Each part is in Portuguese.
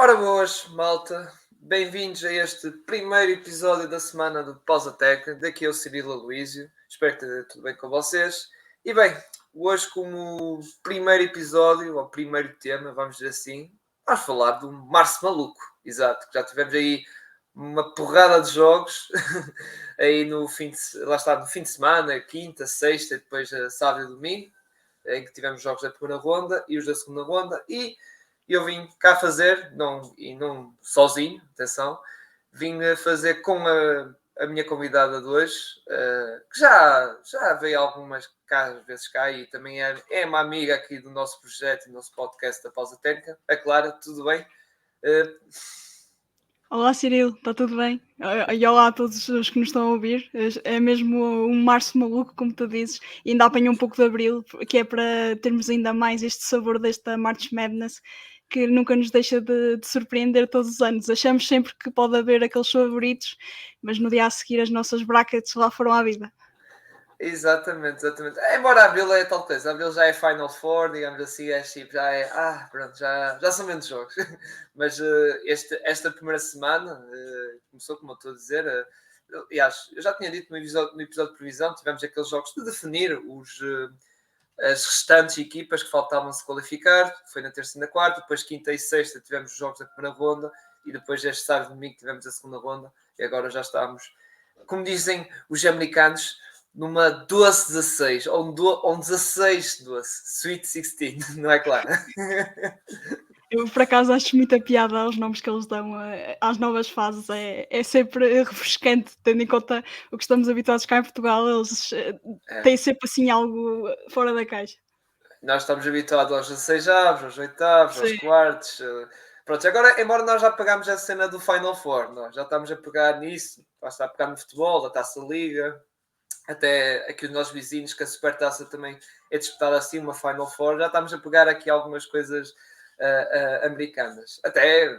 Ora boas, malta. Bem-vindos a este primeiro episódio da semana do Pausa Tech. Daqui é o Cirilo Aloísio. Espero que esteja tudo bem com vocês. E bem, hoje como primeiro episódio, ou primeiro tema, vamos dizer assim, vamos falar do Março Maluco. Exato, que já tivemos aí uma porrada de jogos aí no lá está, no fim de semana, quinta, sexta, e depois sábado e domingo, em que tivemos jogos da primeira ronda e os da segunda ronda. E eu vim cá fazer, não sozinho, atenção, vim a fazer com a minha convidada de hoje, que já veio algumas vezes cá e também é uma amiga aqui do nosso projeto e do nosso podcast da Pausa Técnica. A Clara, tudo bem? Olá Cirilo, está tudo bem? E olá a todos os que nos estão a ouvir. É mesmo um março maluco, como tu dizes, e ainda apanha um pouco de abril, que é para termos ainda mais este sabor desta March Madness, que nunca nos deixa de surpreender todos os anos. Achamos sempre que pode haver aqueles favoritos, mas no dia a seguir as nossas brackets lá foram à vida. Exatamente. Embora a Abril é tal coisa, a Abril já é Final Four, digamos assim, é chip, já é. Pronto, já são menos jogos. Mas esta primeira semana começou, como eu estou a dizer. Aliás, eu já tinha dito no episódio de previsão, tivemos aqueles jogos de definir as restantes equipas que faltavam se qualificar. Foi na terça e na quarta, depois quinta e sexta tivemos os jogos da primeira ronda, e depois este sábado e domingo tivemos a segunda ronda, e agora já estamos, como dizem os americanos, numa 12-16, ou um 16-12, Sweet 16, não é claro? Eu, por acaso, acho muita piada aos nomes que eles dão às novas fases. É sempre refrescante, tendo em conta o que estamos habituados cá em Portugal. Eles têm sempre assim algo fora da caixa. Nós estamos habituados aos 16 avos, aos 8avos, aos Sim. quartos. Pronto, agora, embora nós já pegámos a cena do Final Four, nós já estamos a pegar nisso, está a pegar no futebol, da Taça Liga, até aqui os nossos vizinhos, que a Supertaça também é disputada assim, uma Final Four, já estamos a pegar aqui algumas coisas americanas. Até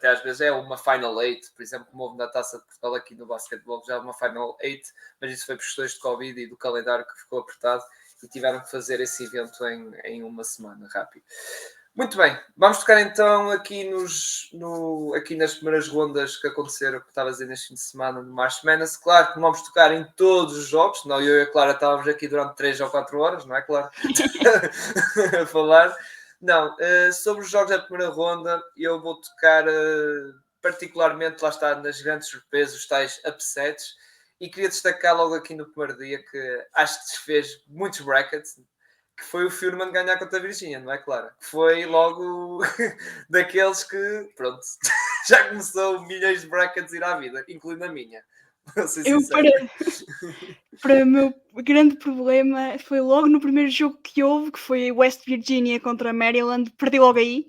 às vezes é uma Final Eight, por exemplo, como houve na Taça de Portugal aqui no basquetebol, já é uma Final Eight, mas isso foi por questões de Covid e do calendário que ficou apertado e tiveram que fazer esse evento em uma semana rápido. Muito bem, vamos tocar então aqui aqui nas primeiras rondas que aconteceram, que estava a dizer neste fim de semana no March Madness. Claro que não vamos tocar em todos os jogos, senão eu e a Clara estávamos aqui durante 3 ou 4 horas, não é, Clara? A falar. Não, sobre os jogos da primeira ronda, eu vou tocar particularmente, lá está, nas grandes surpresas, os tais upsets, e queria destacar logo aqui no primeiro dia que acho que desfez muitos brackets, que foi o Furman ganhar contra a Virgínia, não é, claro? Que foi logo daqueles que, pronto, já começou milhões de brackets ir à vida, incluindo a minha. Vou ser Eu, sincero. para o meu grande problema, foi logo no primeiro jogo que houve, que foi West Virginia contra Maryland, perdi logo aí.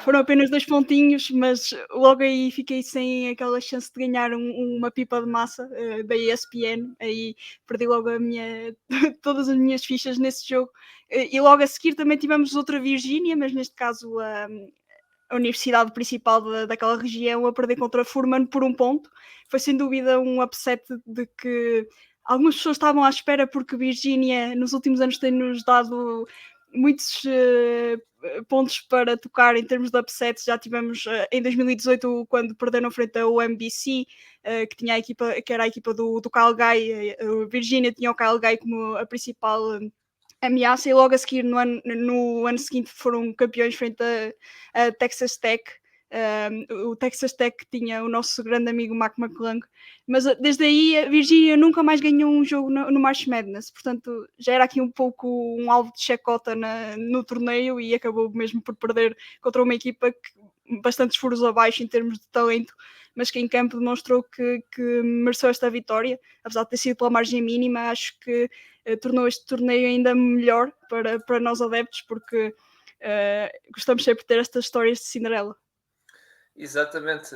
Foram apenas 2 pontinhos, mas logo aí fiquei sem aquela chance de ganhar uma pipa de massa da ESPN. Aí perdi logo todas as minhas fichas nesse jogo. E logo a seguir também tivemos outra Virgínia, mas neste caso a universidade principal daquela região a perder contra Furman por 1 ponto. Foi sem dúvida um upset de que algumas pessoas estavam à espera, porque Virgínia nos últimos anos tem-nos dado muitos pontos para tocar em termos de upsets. Já tivemos em 2018, quando perderam frente ao UMBC, que tinha a equipa, que era a equipa do Kyle Guy. Virgínia tinha o Kyle Guy como a principal ameaça, e logo a seguir no ano seguinte foram campeões frente a Texas Tech. O Texas Tech tinha o nosso grande amigo Mac McClung, mas desde aí a Virgínia nunca mais ganhou um jogo no March Madness, portanto já era aqui um pouco um alvo de chacota no torneio, e acabou mesmo por perder contra uma equipa que bastantes furos abaixo em termos de talento, mas que em campo demonstrou que mereceu esta vitória, apesar de ter sido pela margem mínima. Acho que tornou este torneio ainda melhor para nós adeptos, porque gostamos sempre de ter estas histórias de Cinderela. Exatamente,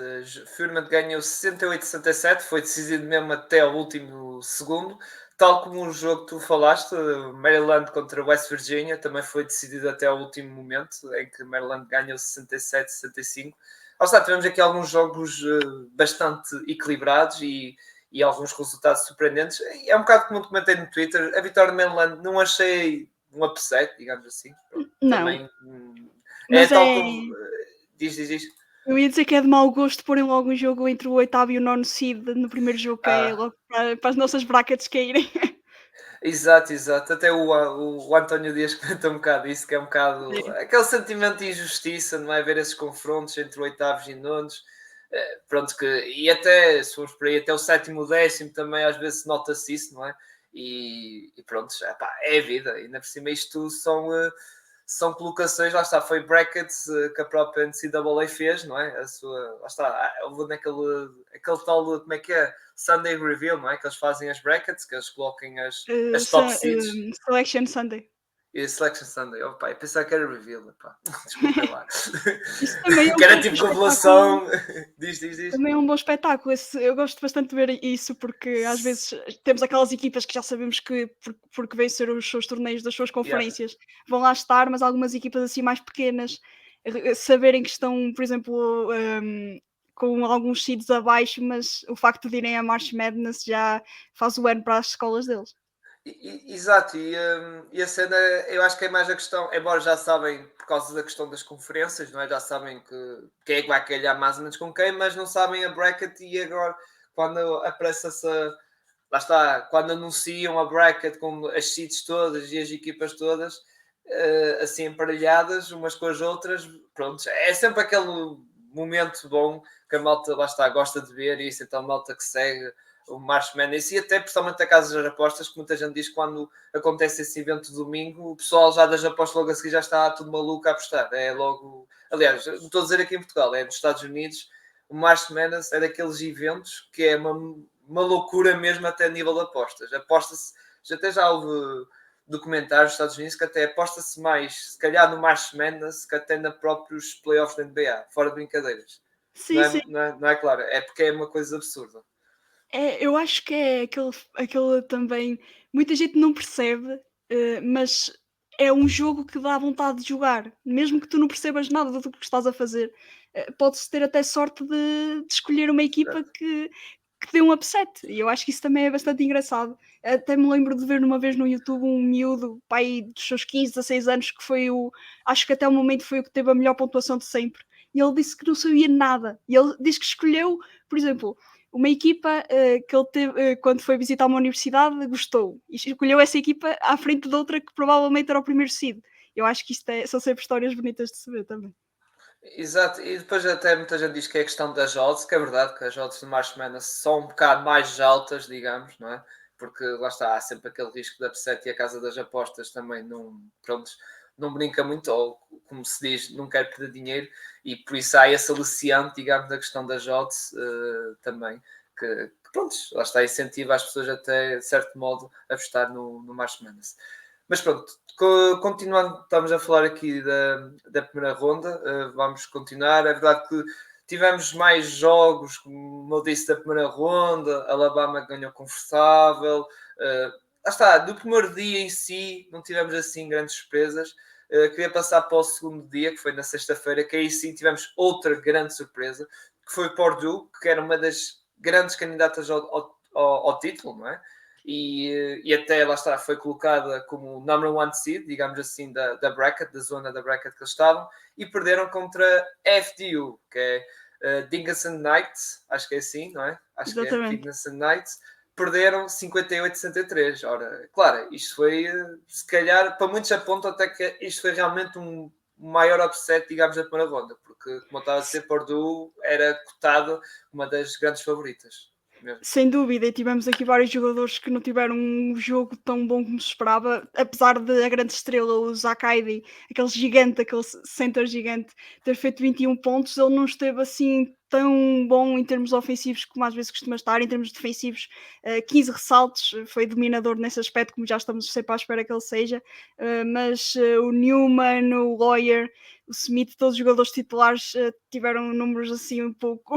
Furman ganhou 68-67, foi decidido mesmo até o último segundo, tal como o jogo que tu falaste, Maryland contra West Virginia, também foi decidido até o último momento, em que Maryland ganhou 67-65. Tivemos aqui alguns jogos bastante equilibrados e alguns resultados surpreendentes. É um bocado como eu comentei no Twitter, a vitória de Maryland não achei um upset, digamos assim. Não, Também é mas tal como Diz. Eu ia dizer que é de mau gosto porem logo um jogo entre o oitavo e o nono seed no primeiro jogo, que é Ah, logo para as nossas brackets caírem. exato. Até o António Dias comenta um bocado isso, que é um bocado Sim. aquele sentimento de injustiça, não é? Ver esses confrontos entre oitavos e nonos. Pronto, e até, se formos por aí, até o sétimo, décimo também às vezes nota-se isso, não é? E pronto, já, pá, é a vida. Ainda por cima isto são colocações, lá está, foi brackets que a própria NCAA fez, não é? A sua, lá está, houve aquele tal, como é que é? Sunday Reveal, não é? Que eles fazem as brackets, que eles colocam as top seeds. Selection Sunday. E a Selection Sunday, opa, eu pensava que era Reveal, pá. Desculpem lá. Isso também é Que um era bom tipo espetáculo. revelação. Diz. Também é um bom espetáculo. Eu gosto bastante de ver isso, porque às vezes temos aquelas equipas que já sabemos que, porque vencer os seus torneios das suas Yeah. conferências, vão lá estar, mas algumas equipas assim mais pequenas, saberem que estão, por exemplo, com alguns seeds abaixo, mas o facto de irem a March Madness já faz o ano para as escolas deles. Exato, e a cena, eu acho que é mais a questão, embora já sabem, por causa da questão das conferências, não é? Já sabem quem é que vai calhar mais ou menos com quem, mas não sabem a bracket e agora, quando aparece essa. Lá está, quando anunciam a bracket com as seeds todas e as equipas todas, assim emparelhadas umas com as outras, pronto, é sempre aquele momento bom que a malta, lá está, gosta de ver, e isso então a malta que segue o March Madness e até principalmente a casa das apostas, que muita gente diz que quando acontece esse evento domingo, o pessoal já das apostas logo a seguir já está tudo maluco a apostar. É logo, aliás, não estou a dizer aqui em Portugal, é nos Estados Unidos, o March Madness é daqueles eventos que é uma loucura mesmo até a nível de apostas. Aposta-se, até já houve documentários nos Estados Unidos que até aposta-se mais, se calhar no March Madness, que até na próprios playoffs da NBA, fora de brincadeiras. Não Sim, é, sim. não é claro, é porque é uma coisa absurda. Eu acho que é aquele também muita gente não percebe, mas é um jogo que dá vontade de jogar, mesmo que tu não percebas nada do que estás a fazer. Pode-se ter até sorte de escolher uma equipa que dê um upset, e eu acho que isso também é bastante engraçado. Até me lembro de ver uma vez no YouTube um miúdo, pai dos seus 15, 16 anos, que foi acho que até o momento foi o que teve a melhor pontuação de sempre, e ele disse que não sabia nada, e ele disse que escolheu, por exemplo, uma equipa que ele teve quando foi visitar uma universidade, gostou e escolheu essa equipa à frente de outra que provavelmente era o primeiro seed. Eu acho que isto são sempre histórias bonitas de se ver também. Exato, e depois até muita gente diz que é a questão das odds, que é verdade que as odds do March Madness são um bocado mais altas, digamos, não é? Porque lá está, há sempre aquele risco de upset e a casa das apostas também não, pronto, não brinca muito, ou como se diz, não quer perder dinheiro, e por isso há esse aliciante, digamos, da questão das odds também, que pronto, lá está, incentiva as pessoas até, de certo modo, a apostar no March Madness. Mas pronto, continuando, estamos a falar aqui da primeira ronda, vamos continuar. É verdade que tivemos mais jogos, como eu disse, da primeira ronda. Alabama ganhou confortável. Lá está, do primeiro dia em si, não tivemos assim grandes surpresas. Queria passar para o segundo dia, que foi na sexta-feira, que aí sim tivemos outra grande surpresa, que foi Purdue, que era uma das grandes candidatas ao título, não é? E até lá está, foi colocada como number one seed, digamos assim, da bracket, da zona da bracket que eles estavam, e perderam contra FDU, que é Dingason Knights, acho que é assim, não é? Acho que é Exatamente. Dingason Knights, perderam 58-63. Ora, claro, isto foi, se calhar, para muitos apontam até que isto foi realmente um maior upset, digamos, da primeira ronda, porque, como eu estava a dizer, Purdue era cotado uma das grandes favoritas. Mesmo. Sem dúvida, e tivemos aqui vários jogadores que não tiveram um jogo tão bom como se esperava, apesar de a grande estrela, o Zakaidi, aquele gigante, aquele center gigante, ter feito 21 pontos, ele não esteve assim tão bom em termos ofensivos como às vezes costuma estar, em termos defensivos, 15 ressaltos, foi dominador nesse aspecto, como já estamos sempre à espera que ele seja, mas o Newman, o Lawyer, o Smith, todos os jogadores titulares tiveram números assim um pouco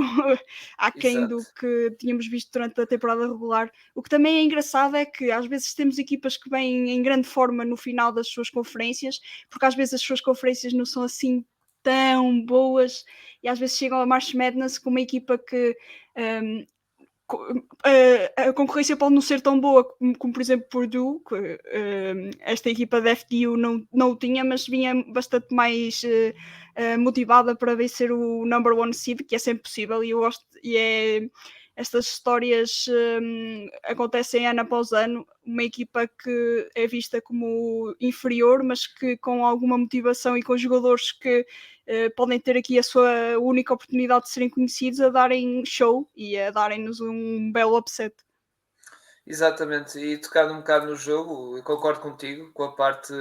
aquém Exato. do que tínhamos visto durante a temporada regular. O que também é engraçado é que às vezes temos equipas que vêm em grande forma no final das suas conferências, porque às vezes as suas conferências não são assim tão boas e às vezes chegam a March Madness com uma equipa que um, a concorrência pode não ser tão boa como por exemplo, Purdue, que esta equipa da FDU não o tinha, mas vinha bastante mais motivada para vencer o number one seed, que é sempre possível, e eu gosto, estas histórias acontecem ano após ano, uma equipa que é vista como inferior, mas que com alguma motivação e com jogadores que podem ter aqui a sua única oportunidade de serem conhecidos, a darem show e a darem-nos um belo upset. Exatamente, e tocando um bocado no jogo, eu concordo contigo, com a parte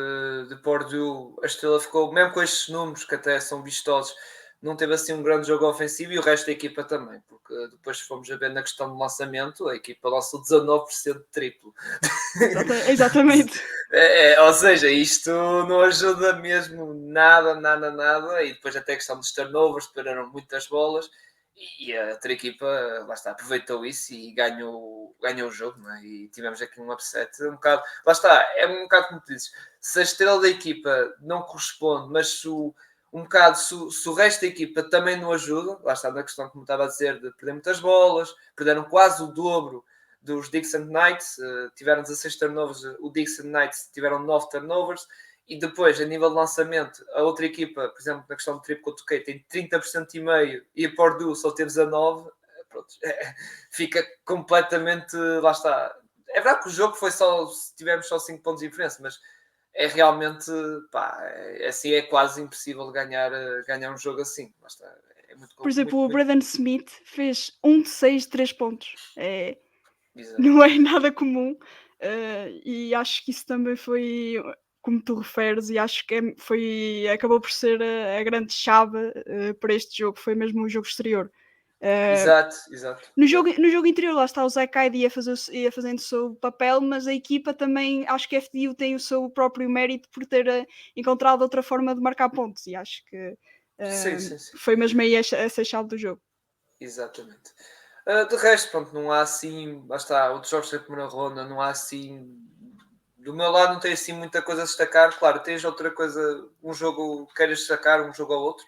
de Purdue, a Estrela ficou, mesmo com estes números que até são vistosos, não teve assim um grande jogo ofensivo e o resto da equipa também, porque depois fomos a ver na questão do lançamento, a equipa lançou 19% de triplo. Exatamente. Ou seja, isto não ajuda mesmo nada, e depois até a questão dos turnovers, perderam muitas bolas, e a outra equipa, lá está, aproveitou isso e ganhou o jogo, não é? E tivemos aqui um upset, um bocado, lá está, é um bocado como tu dizes, se a estrela da equipa não corresponde, mas se o resto da equipa também não ajuda, lá está na questão, como estava a dizer, de perder muitas bolas, perderam quase o dobro dos Dixon Knights, tiveram 16 turnovers, o Dixon Knights tiveram 9 turnovers, e depois, a nível de lançamento, a outra equipa, por exemplo, na questão do triplo que eu toquei, tem 30% e meio, e a Purdue só teve 19%, pronto, fica completamente, lá está. É verdade que o jogo foi só, tivemos só 5 pontos de diferença, mas é realmente, pá, assim é quase impossível ganhar um jogo assim, lá está. É muito, Por exemplo, muito, o muito... Braden Smith fez 1 de 6 de 3 pontos. Exato. Não é nada comum, e acho que isso também foi, como tu referes, e acho que acabou por ser a grande chave para este jogo, foi mesmo o jogo exterior. Uh, Exato. no jogo interior, lá está, o Zach Hyde ia fazendo o seu papel, mas a equipa também, acho que a FDU tem o seu próprio mérito por ter encontrado outra forma de marcar pontos, e acho que Sim. foi mesmo aí essa chave do jogo. Exatamente. De resto, pronto, não há assim, lá está, outros jogos da primeira ronda, não há assim, do meu lado não tem assim muita coisa a destacar. Claro, tens outra coisa, um jogo que queiras destacar, um jogo ou outro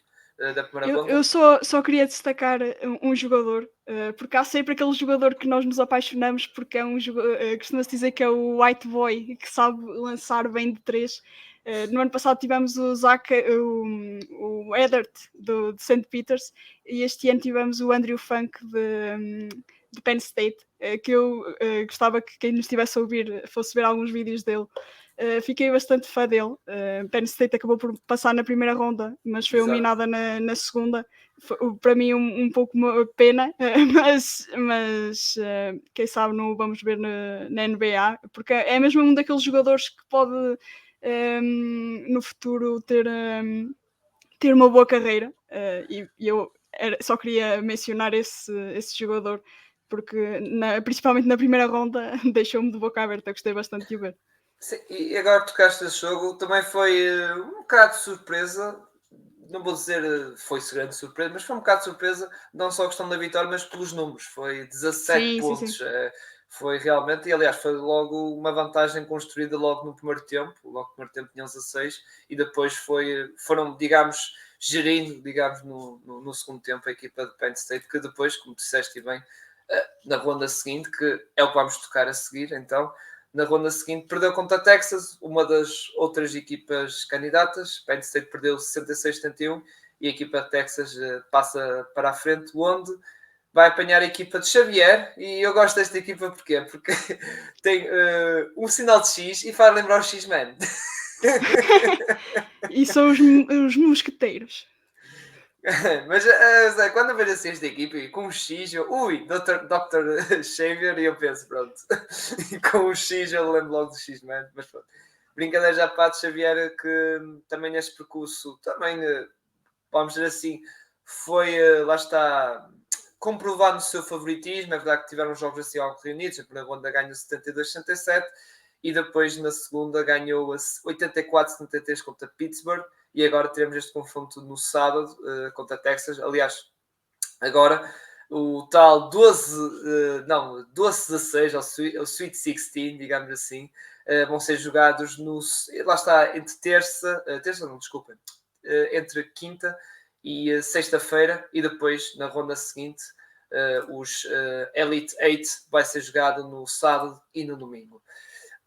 da primeira Eu ronda? só queria destacar um jogador, porque há sempre aquele jogador que nós nos apaixonamos, porque é um jogador, costuma-se dizer que é o white boy, que sabe lançar bem de três. No ano passado tivemos o Edert de St. Peters, e este ano tivemos o Andrew Funk de Penn State, que eu gostava que quem nos estivesse a ouvir fosse ver alguns vídeos dele. Fiquei bastante fã dele. Penn State acabou por passar na primeira ronda, mas foi Exato. eliminada na segunda. Foi, para mim, um pouco uma pena, mas quem sabe não o vamos ver na NBA, porque é mesmo um daqueles jogadores que pode no futuro ter uma boa carreira. E eu só queria mencionar esse jogador, porque principalmente na primeira ronda deixou-me de boca aberta. Gostei bastante de o ver. Sim, e agora que tocaste esse jogo, também foi um bocado de surpresa. Não vou dizer foi grande surpresa, mas foi um bocado de surpresa, não só a questão da vitória, mas pelos números. Foi 17 Sim. pontos. Foi realmente, e aliás, foi logo uma vantagem construída logo no primeiro tempo. Logo no primeiro tempo tinham 16 e depois foram, digamos, gerindo, digamos, no segundo tempo a equipa de Penn State, que depois, como disseste bem, na ronda seguinte, que é o que vamos tocar a seguir, então na ronda seguinte perdeu contra a Texas, uma das outras equipas candidatas. Penn State perdeu 66-71 e a equipa de Texas passa para a frente, onde vai apanhar a equipa de Xavier. E eu gosto desta equipa porquê? Porque tem um sinal de X e faz lembrar o X-Men. E são os mosqueteiros. Mas Zé, quando eu vejo assim esta equipe com um X, ui, Dr. Xavier, e eu penso, pronto, e com um X eu lembro logo do X-Man, mas pronto. Brincadeira já para de Xavier, que também neste percurso, também, vamos dizer assim, foi, lá está, comprovando o seu favoritismo. É verdade que tiveram jogos assim algo reunidos, a primeira ronda ganhou 72-67, e depois na segunda ganhou 84-73 contra Pittsburgh, e agora teremos este confronto no sábado contra Texas. Aliás, agora o tal 12-16, ou Sweet 16, digamos assim, vão ser jogados lá está, entre entre quinta e sexta-feira, e depois na ronda seguinte os Elite 8 vai ser jogado no sábado e no domingo.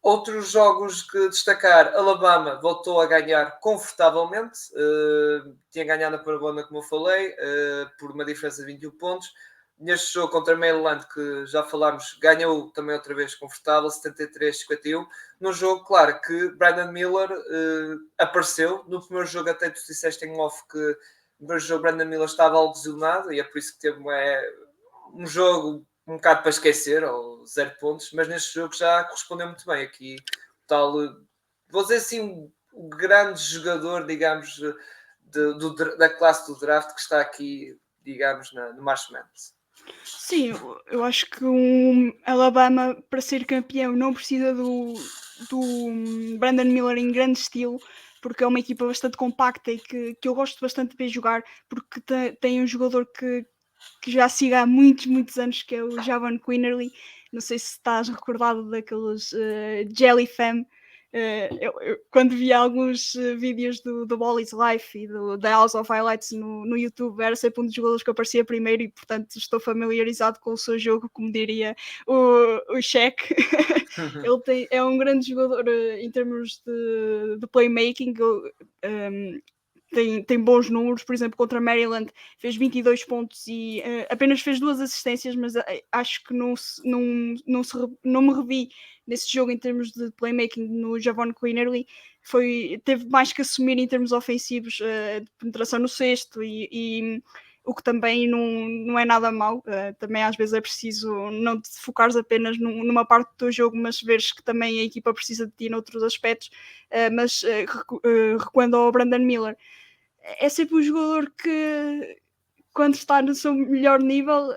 Outros jogos que destacar, Alabama voltou a ganhar confortavelmente, tinha ganhado na Parabona, como eu falei, por uma diferença de 21 pontos. Neste jogo contra Maryland, que já falámos, ganhou também outra vez confortável, 73-51. No jogo, claro, que Brandon Miller apareceu. No primeiro jogo, até tu disseste em off que no primeiro jogo Brandon Miller estava algo lesionado, e é por isso que teve um jogo um bocado para esquecer, ou 0 pontos, mas neste jogo já correspondeu muito bem. Aqui, tal, vou dizer assim, o grande jogador, digamos, da classe do draft que está aqui, digamos, no March Madness. Sim, eu acho que Alabama, para ser campeão, não precisa do Brandon Miller em grande estilo, porque é uma equipa bastante compacta e que eu gosto bastante de ver jogar, porque tem um jogador que já sigo há muitos, muitos anos, que é o Javon Quinnerly. Não sei se estás recordado daqueles Jelly Fam. Eu, quando vi alguns vídeos do Ball is Life e da House of Highlights no YouTube, era sempre um dos jogadores que aparecia primeiro e, portanto, estou familiarizado com o seu jogo, como diria o Shaq. Ele é um grande jogador em termos de playmaking. Tem bons números, por exemplo, contra Maryland fez 22 pontos e apenas fez 2 assistências, mas acho que não me revi nesse jogo em termos de playmaking no Javon Quinnerly. Teve mais que assumir em termos ofensivos, de penetração no cesto e o que também não é nada mau. Também às vezes é preciso não te focares apenas numa parte do teu jogo, mas veres que também a equipa precisa de ti noutros aspectos. Mas recuando ao Brandon Miller, é sempre um jogador que, quando está no seu melhor nível,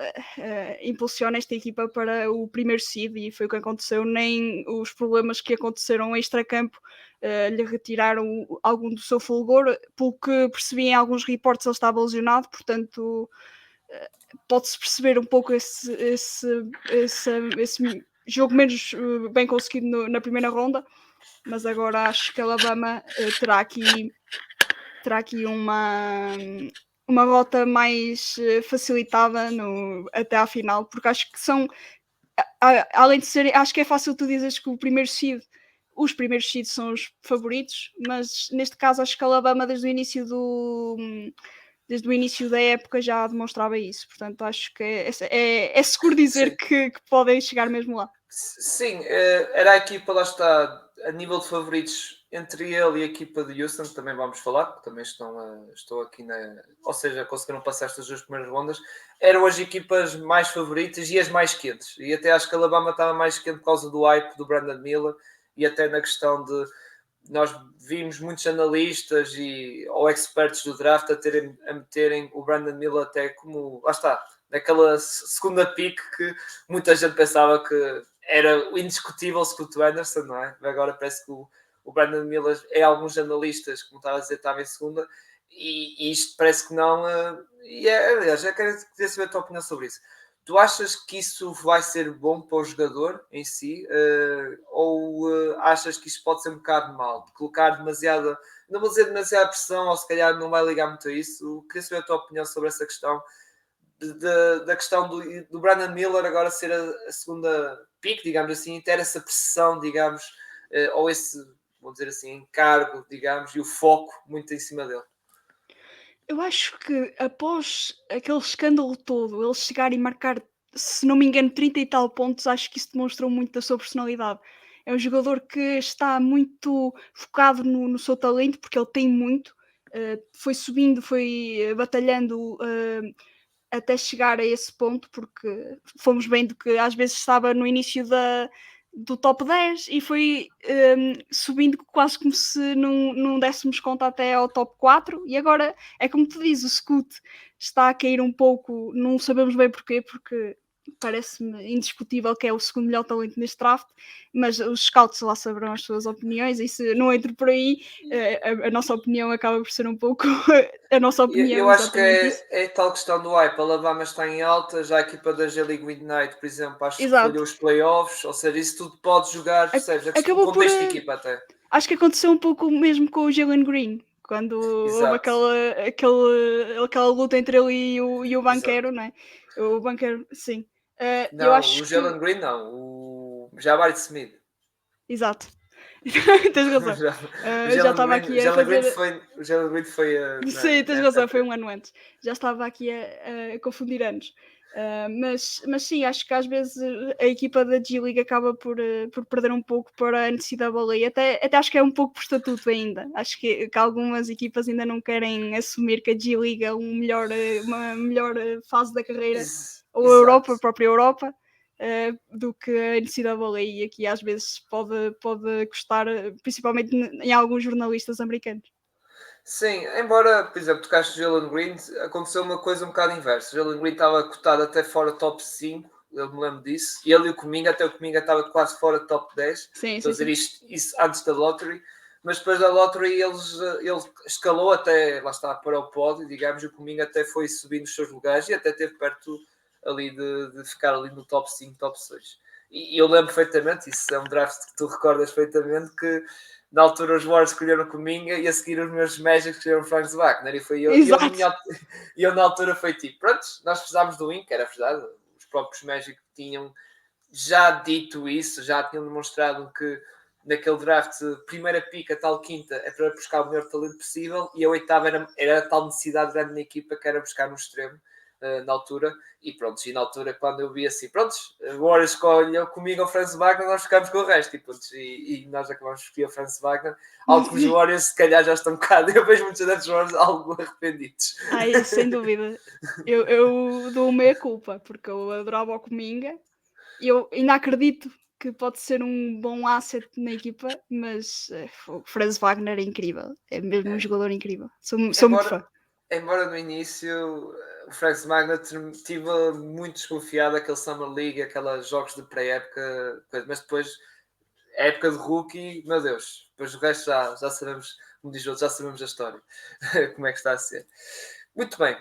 impulsiona esta equipa para o primeiro seed, e foi o que aconteceu. Nem os problemas que aconteceram extra-campo lhe retiraram algum do seu fulgor. Pelo que percebi em alguns reportes, ele estava lesionado, portanto pode-se perceber um pouco esse jogo menos bem conseguido na primeira ronda, mas agora acho que a Alabama terá aqui uma rota mais facilitada até à final, porque acho que além de ser, acho que é fácil tu dizeres que os primeiros seeds são os favoritos, mas neste caso acho que a Alabama desde o início da época já demonstrava isso, portanto acho que é seguro dizer que podem chegar mesmo lá. Sim, era a equipa, lá está, a nível de favoritos, entre ele e a equipa de Houston, que também vamos falar, que também estão aqui ou seja, conseguiram passar estas 2 primeiras rondas, eram as equipas mais favoritas e as mais quentes, e até acho que a Alabama estava mais quente por causa do hype do Brandon Miller, e até na questão de nós vimos muitos analistas ou experts do draft a meterem o Brandon Miller até como, lá está, naquela segunda pick que muita gente pensava que era o indiscutível Scoot Anderson, não é? Agora parece que o Brandon Miller, alguns analistas, como estava a dizer, estava em segunda, e isto parece que não. Aliás, já queria saber a tua opinião sobre isso. Tu achas que isso vai ser bom para o jogador em si? Ou achas que isto pode ser um bocado mal? De colocar demasiada, não vou dizer demasiada pressão, ou se calhar não vai ligar muito a isso? Queria saber a tua opinião sobre essa questão. Da questão do Brandon Miller agora ser a segunda pick, digamos assim, ter essa pressão, digamos, ou esse, vou dizer assim, encargo, digamos, e o foco muito em cima dele. Eu acho que após aquele escândalo todo, ele chegar e marcar, se não me engano, 30 e tal pontos, acho que isso demonstrou muito da sua personalidade. É um jogador que está muito focado no seu talento, porque ele tem muito. Foi subindo, foi batalhando até chegar a esse ponto, porque fomos vendo que às vezes estava no início do top 10 e foi subindo quase como se não dessemos conta até ao top 4, e agora é como tu dizes, o Scoot está a cair um pouco, não sabemos bem porquê, porque parece-me indiscutível que é o segundo melhor talento neste draft, mas os scouts lá saberão as suas opiniões, e se não entro por aí, a nossa opinião acaba por ser um pouco a nossa opinião. Eu acho que é tal questão do hype. A Alabama está em alta, já a equipa da G-League Midnight, por exemplo, acho que falhou os playoffs, ou seja, isso tudo pode jogar, percebes? Acabou o contexto de equipa até. Acho que aconteceu um pouco mesmo com o Jalen Green, quando houve Exato. aquela luta entre ele e o Exato. banqueiro, não é? O banqueiro, sim. Eu Não, o acho que Jalen Green não, o Jabari Smith. exato. Tens razão. Já- Já estava aqui O a Jalen Green fazer. foi, o Jalen Green foi Sim, tens nessa razão, foi época. um ano antes. Já estava aqui a confundir anos. Mas sim, acho que às vezes a equipa da G-League acaba por perder um pouco para a NCAA. Até acho que é um pouco por estatuto ainda. Acho que algumas equipas ainda não querem assumir que a G-League é uma melhor fase da carreira, ou a Europa, a Exato. própria Europa, do que a NCAA. E aqui às vezes pode custar, principalmente em alguns jornalistas americanos. Sim, embora, por exemplo, tocaste o Jalen Green, aconteceu uma coisa um bocado inversa. O Jalen Green estava cotado até fora top 5, eu me lembro disso, e ele e o Kuminga, até o Kuminga estava quase fora top 10. Sim, Estou a sim, dizer sim. isso antes da lottery, mas depois da lottery ele escalou até, lá está, para o pódio, digamos, e o Kuminga até foi subindo os seus lugares e até esteve perto ali de ficar ali no top 5, top 6. E eu lembro perfeitamente, isso é um draft que tu recordas perfeitamente, que na altura os Warriors escolheram o Kuminga e a seguir os meus Magic escolheram o Franz Wagner e foi eu, Exato. e eu na altura foi tipo, pronto, nós precisámos do win, que era verdade, os próprios Magic tinham já dito isso, já tinham demonstrado que naquele draft, primeira pica, tal quinta, é para buscar o melhor talento possível e a oitava era a tal necessidade grande na equipa que era buscar no extremo na altura. E pronto, e na altura quando eu vi assim, prontos, o Warriors escolheu comigo o Franz Wagner, nós ficámos com o resto e nós acabamos de escolher o Franz Wagner, algo que os Sim. Warriors se calhar já estão um bocado, eu vejo muitos desses Warriors algo arrependidos. Ai, sem dúvida. Eu dou meia culpa, porque eu adorava o Cominga e eu ainda acredito que pode ser um bom asset na equipa, mas o Franz Wagner é incrível. É mesmo um jogador incrível. Sou muito embora, fã. embora no início o Frank Magna estive muito desconfiado daquele Summer League, aqueles jogos de pré-época, mas depois, a época de rookie, meu Deus, depois o resto já sabemos, como diz outro, já sabemos a história, como é que está a ser. Muito bem,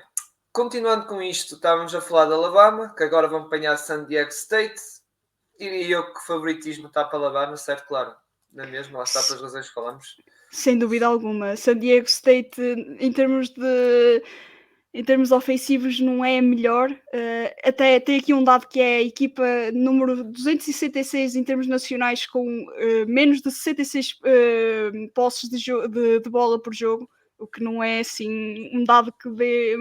continuando com isto, estávamos a falar de Alabama, que agora vão apanhar San Diego State, diria eu que o favoritismo está para Alabama, certo, claro, não é mesmo? Lá está S- pelas razões que falamos. Sem dúvida alguma. San Diego State, em termos ofensivos, não é a melhor. Até tem aqui um dado que é a equipa número 266 em termos nacionais, com menos de 66 posses de bola por jogo, o que não é assim um dado que dê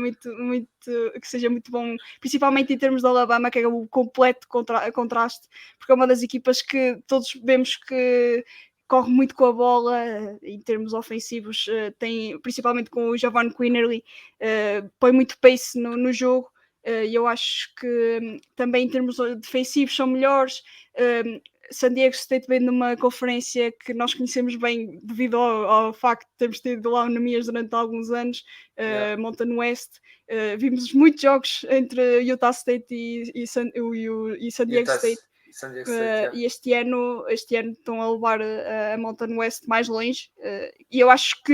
que seja muito bom, principalmente em termos da Alabama, que é o completo contraste, porque é uma das equipas que todos vemos que corre muito com a bola, em termos ofensivos, tem, principalmente com o Javon Quinnerly, põe muito pace no jogo. E eu acho que também em termos defensivos são melhores. San Diego State vem numa conferência que nós conhecemos bem devido ao facto de termos tido lá o Nemias durante alguns anos, Yeah. Mountain West. Vimos muitos jogos entre Utah State e San Diego Utah, State. San Diego State, yeah. E este ano estão a levar a Mountain West mais longe. E eu acho que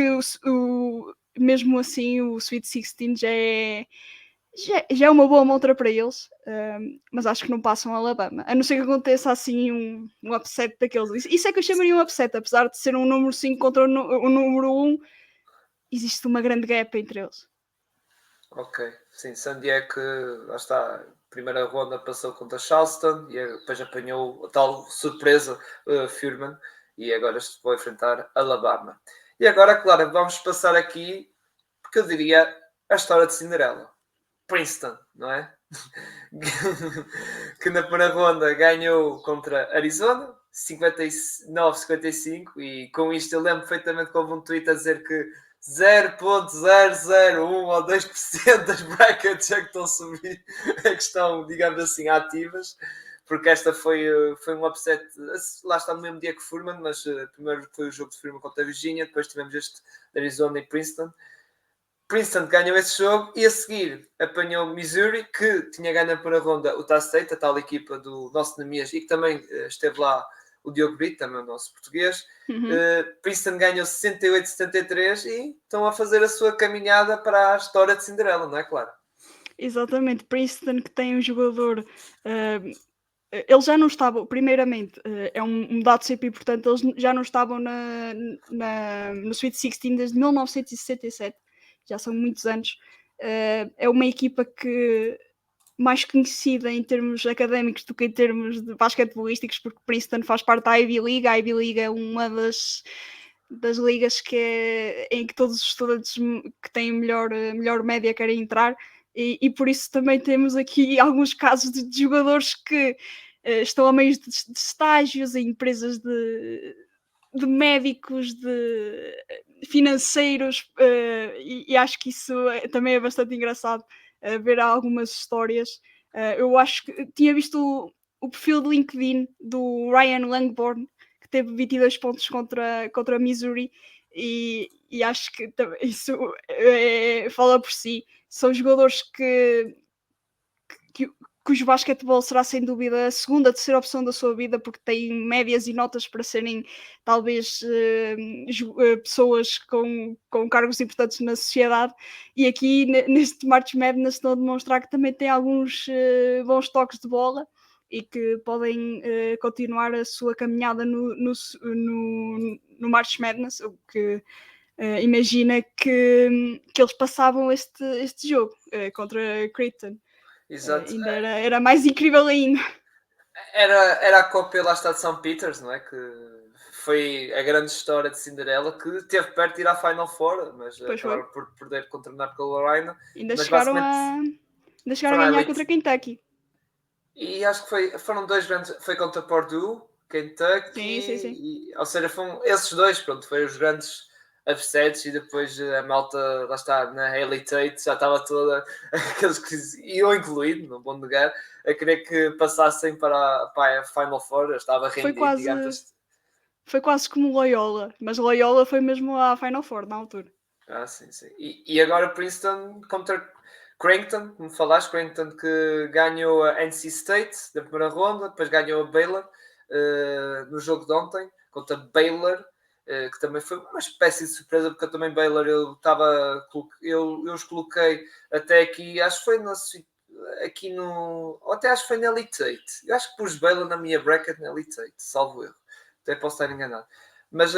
mesmo assim o Sweet 16 já é uma boa montra para eles, mas acho que não passam a Alabama. A não ser que aconteça assim um upset daqueles. Isso é que eu chamaria um upset, apesar de ser um número 5 contra o número 1, existe uma grande gap entre eles. Ok, sim, San Diego, lá está, primeira ronda passou contra Charleston e depois apanhou a tal surpresa Furman e agora vou enfrentar Alabama. E agora, claro, vamos passar aqui, porque eu diria a história de Cinderela. Princeton, não é? Que na primeira ronda ganhou contra Arizona, 59-55, e com isto eu lembro perfeitamente que houve um tweet a dizer que 0.001 ou 2% das brackets é que estão a subir, é que estão, digamos assim, ativas, porque esta foi um upset, lá está no mesmo dia que Furman, mas primeiro foi o jogo de Furman contra a Virginia, depois tivemos este de Arizona e Princeton. Princeton ganhou esse jogo e a seguir apanhou Missouri, que tinha ganho por a ronda o Utah State, a tal equipa do nosso Nemias, e que também esteve lá o Diogo Brito, também o nosso português. Uhum. Princeton ganhou 68-73 e estão a fazer a sua caminhada para a história de Cinderela, não é claro? Exatamente, Princeton que tem um jogador eles já não estavam, primeiramente, é um dado sempre importante, eles já não estavam no Sweet 16 desde 1967, já são muitos anos. É uma equipa que mais conhecida em termos académicos do que em termos de basquetebolísticos, porque Princeton faz parte da Ivy League. A Ivy League é uma das ligas em que todos os estudantes que têm melhor média querem entrar, e por isso também temos aqui alguns casos de jogadores que estão a meios de estágios em empresas de médicos, de financeiros, e acho que isso também é bastante engraçado, ver algumas histórias. Eu acho que tinha visto o perfil de LinkedIn do Ryan Langborn, que teve 22 pontos contra Missouri, e acho que isso fala por si. São jogadores cujo basquetebol será sem dúvida a segunda, terceira opção da sua vida, porque têm médias e notas para serem talvez pessoas com cargos importantes na sociedade, e aqui neste March Madness estão a demonstrar que também têm alguns bons toques de bola e que podem continuar a sua caminhada no March Madness, o que imagina que eles passavam este jogo contra Creighton. Exato. Ainda era mais incrível ainda. Era a Copa lá está de São Peters, não é? Que foi a grande história de Cinderela, que teve perto de ir à Final Four, mas Pois foi. acabaram por perder contra North Carolina. Ainda Mas chegaram basicamente a foram à ganhar Elite. contra Kentucky. E acho que foram dois grandes. Foi contra Purdue, Kentucky, Sim. ou seja, foram esses dois, pronto, foram os grandes upsets. E depois a malta, lá está, na Elite 8, já estava toda, aqueles que eu incluído, não vou negar, a querer que passassem para a Final Four. Eu estava Foi rendido, quase, digamos. foi quase como Loyola, mas Loyola foi mesmo à Final Four na altura. Sim. E agora Princeton contra Creighton, como falaste, Creighton que ganhou a NC State na primeira ronda, depois ganhou a Baylor no jogo de ontem, contra Baylor, que também foi uma espécie de surpresa, porque eu também Baylor eu os coloquei até aqui, acho que foi aqui no. Ou até acho que foi na Elite 8. Eu acho que pus Baylor na minha bracket na Elite 8, salvo erro. Até posso estar enganado. Mas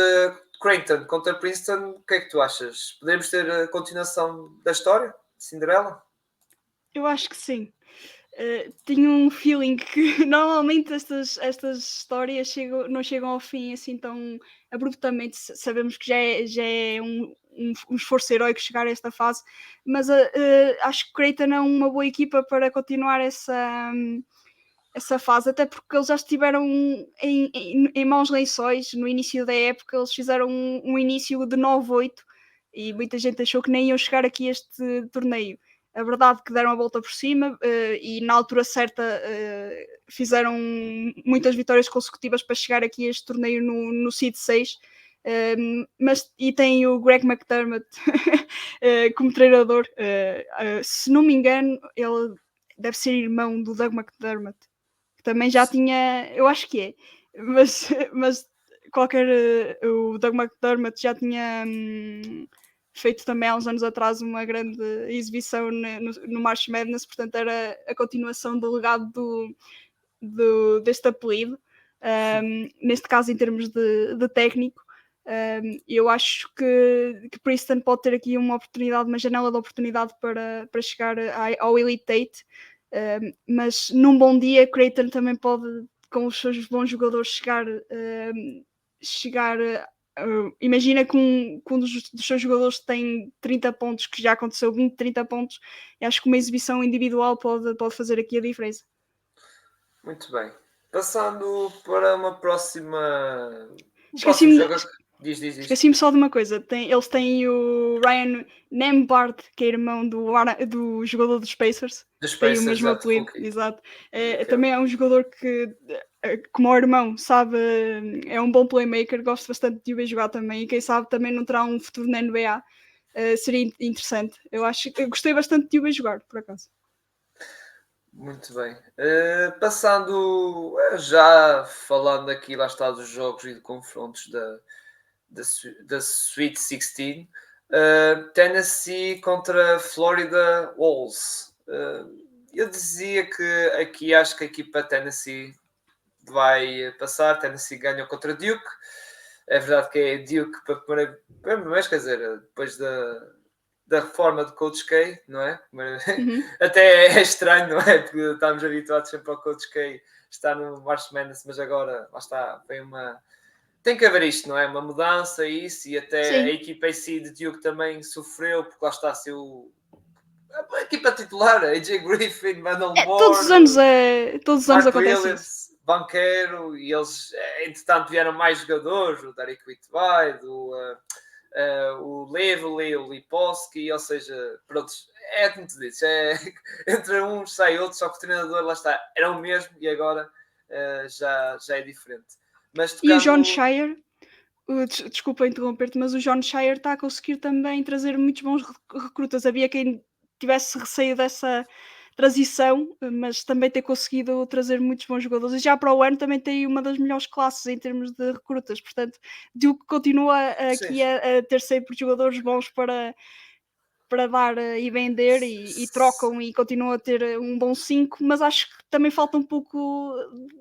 Creighton contra Princeton, o que é que tu achas? Podemos ter a continuação da história? Cinderela? Eu acho que sim. Tinha um feeling que normalmente estas histórias não chegam ao fim assim tão abruptamente. Sabemos que já é um esforço heróico chegar a esta fase, mas acho que Creighton é uma boa equipa para continuar essa fase, até porque eles já estiveram em maus lençóis no início da época. Eles fizeram um início de 9-8 e muita gente achou que nem iam chegar aqui a este torneio. A verdade é que deram a volta por cima e na altura certa fizeram muitas vitórias consecutivas para chegar aqui a este torneio no Seed 6. E tem o Greg McDermott como treinador. Se não me engano, ele deve ser irmão do Doug McDermott, que também já tinha, eu acho que é, mas o Doug McDermott já tinha feito também há uns anos atrás uma grande exibição no March Madness, portanto era a continuação do legado deste apelido, neste caso em termos de técnico. Eu acho que Princeton pode ter aqui uma janela de oportunidade para chegar ao Elite 8, mas num bom dia Creighton também pode, com os seus bons jogadores, chegar imagina que um dos seus jogadores tem 30 pontos, que já aconteceu 20, 30 pontos, e acho que uma exibição individual pode fazer aqui a diferença. Muito bem. Passando para uma próxima. O próximo Esqueci-me jogo. Diz. Esqueci-me só de uma coisa. Eles têm o Ryan Nembhard, que é irmão do jogador dos Pacers. Dos Tem o Pacers, mesmo exato, apelido, rookie. exato. Okay. Também é um jogador que, como o irmão, sabe, é um bom playmaker, gosto bastante de o ver jogar também, e quem sabe também não terá um futuro na NBA. Seria interessante. Eu gostei bastante de o ver jogar, por acaso. Muito bem. Passando, já falando aqui, lá está, dos jogos e de confrontos da Sweet 16, Tennessee contra Florida Wolves. Eu dizia que aqui acho que a equipa Tennessee vai passar. Tennessee ganhou contra Duke. É verdade que é Duke para a primeira vez, quer dizer, depois da reforma de Coach K, não é? Até é estranho, não é? Porque estamos habituados sempre ao Coach K estar no March Madness, mas agora, lá está, vem uma... Tem que haver isto, não é? Uma mudança, isso, e até a equipa em si de Duke também sofreu, porque lá está a equipa titular, AJ Griffin, Vandal Moore, todos os anos Mark acontece Williams, isso. Banquero, e eles, entretanto, vieram mais jogadores, o Derek Whiteside, o Lively, o Lipovski, ou seja, pronto, é como tu dizes, entre uns sai outros, só que o treinador, lá está, era o mesmo e agora já é diferente. Mas E o John Shire, desculpa interromper-te, mas o John Shire está a conseguir também trazer muitos bons recrutas. Havia quem tivesse receio dessa transição, mas também tem conseguido trazer muitos bons jogadores. E já para o ano também tem uma das melhores classes em termos de recrutas. Portanto, Duke continua aqui a ter sempre jogadores bons para dar e vender e trocam e continuam a ter um bom 5, mas acho que também falta um pouco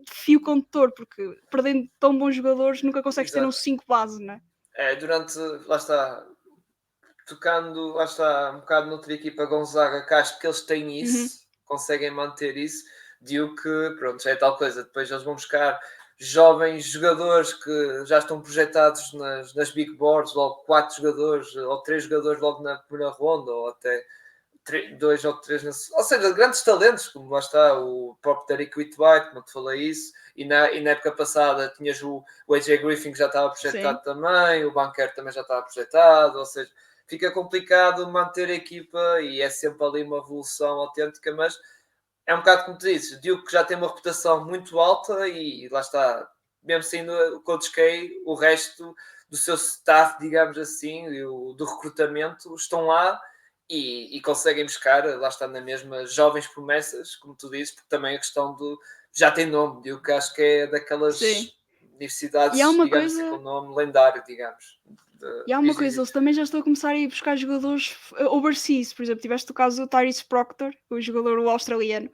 de fio condutor, porque perdendo tão bons jogadores nunca consegues ter um 5 base, não é? Durante, lá está, tocando, lá está, um bocado noutra equipa Gonzaga, que acho que eles têm isso, conseguem manter isso, Duke, pronto, já é tal coisa, depois eles vão buscar jovens jogadores que já estão projetados nas big boards, logo 4 jogadores ou 3 jogadores logo na primeira ronda, ou até 2 ou 3, ou seja, grandes talentos, como lá está o próprio Derek Whiteside, como te falei isso, e na época passada tinhas o AJ Griffin que já estava projetado também, o Banquero também já estava projetado, ou seja, fica complicado manter a equipa e é sempre ali uma evolução autêntica, mas é um bocado como tu dizes, o Duke já tem uma reputação muito alta e lá está, mesmo sendo o Coach K, o resto do seu staff, digamos assim, do recrutamento, estão lá e conseguem buscar, lá está na mesma, jovens promessas, como tu dizes, porque também a questão do já tem nome, Duke acho que é daquelas universidades, digamos assim, com nome lendário, digamos. E há uma coisa, eles também já estão a começar a ir buscar jogadores overseas, por exemplo, tiveste o caso do Tyrese Proctor, o jogador australiano.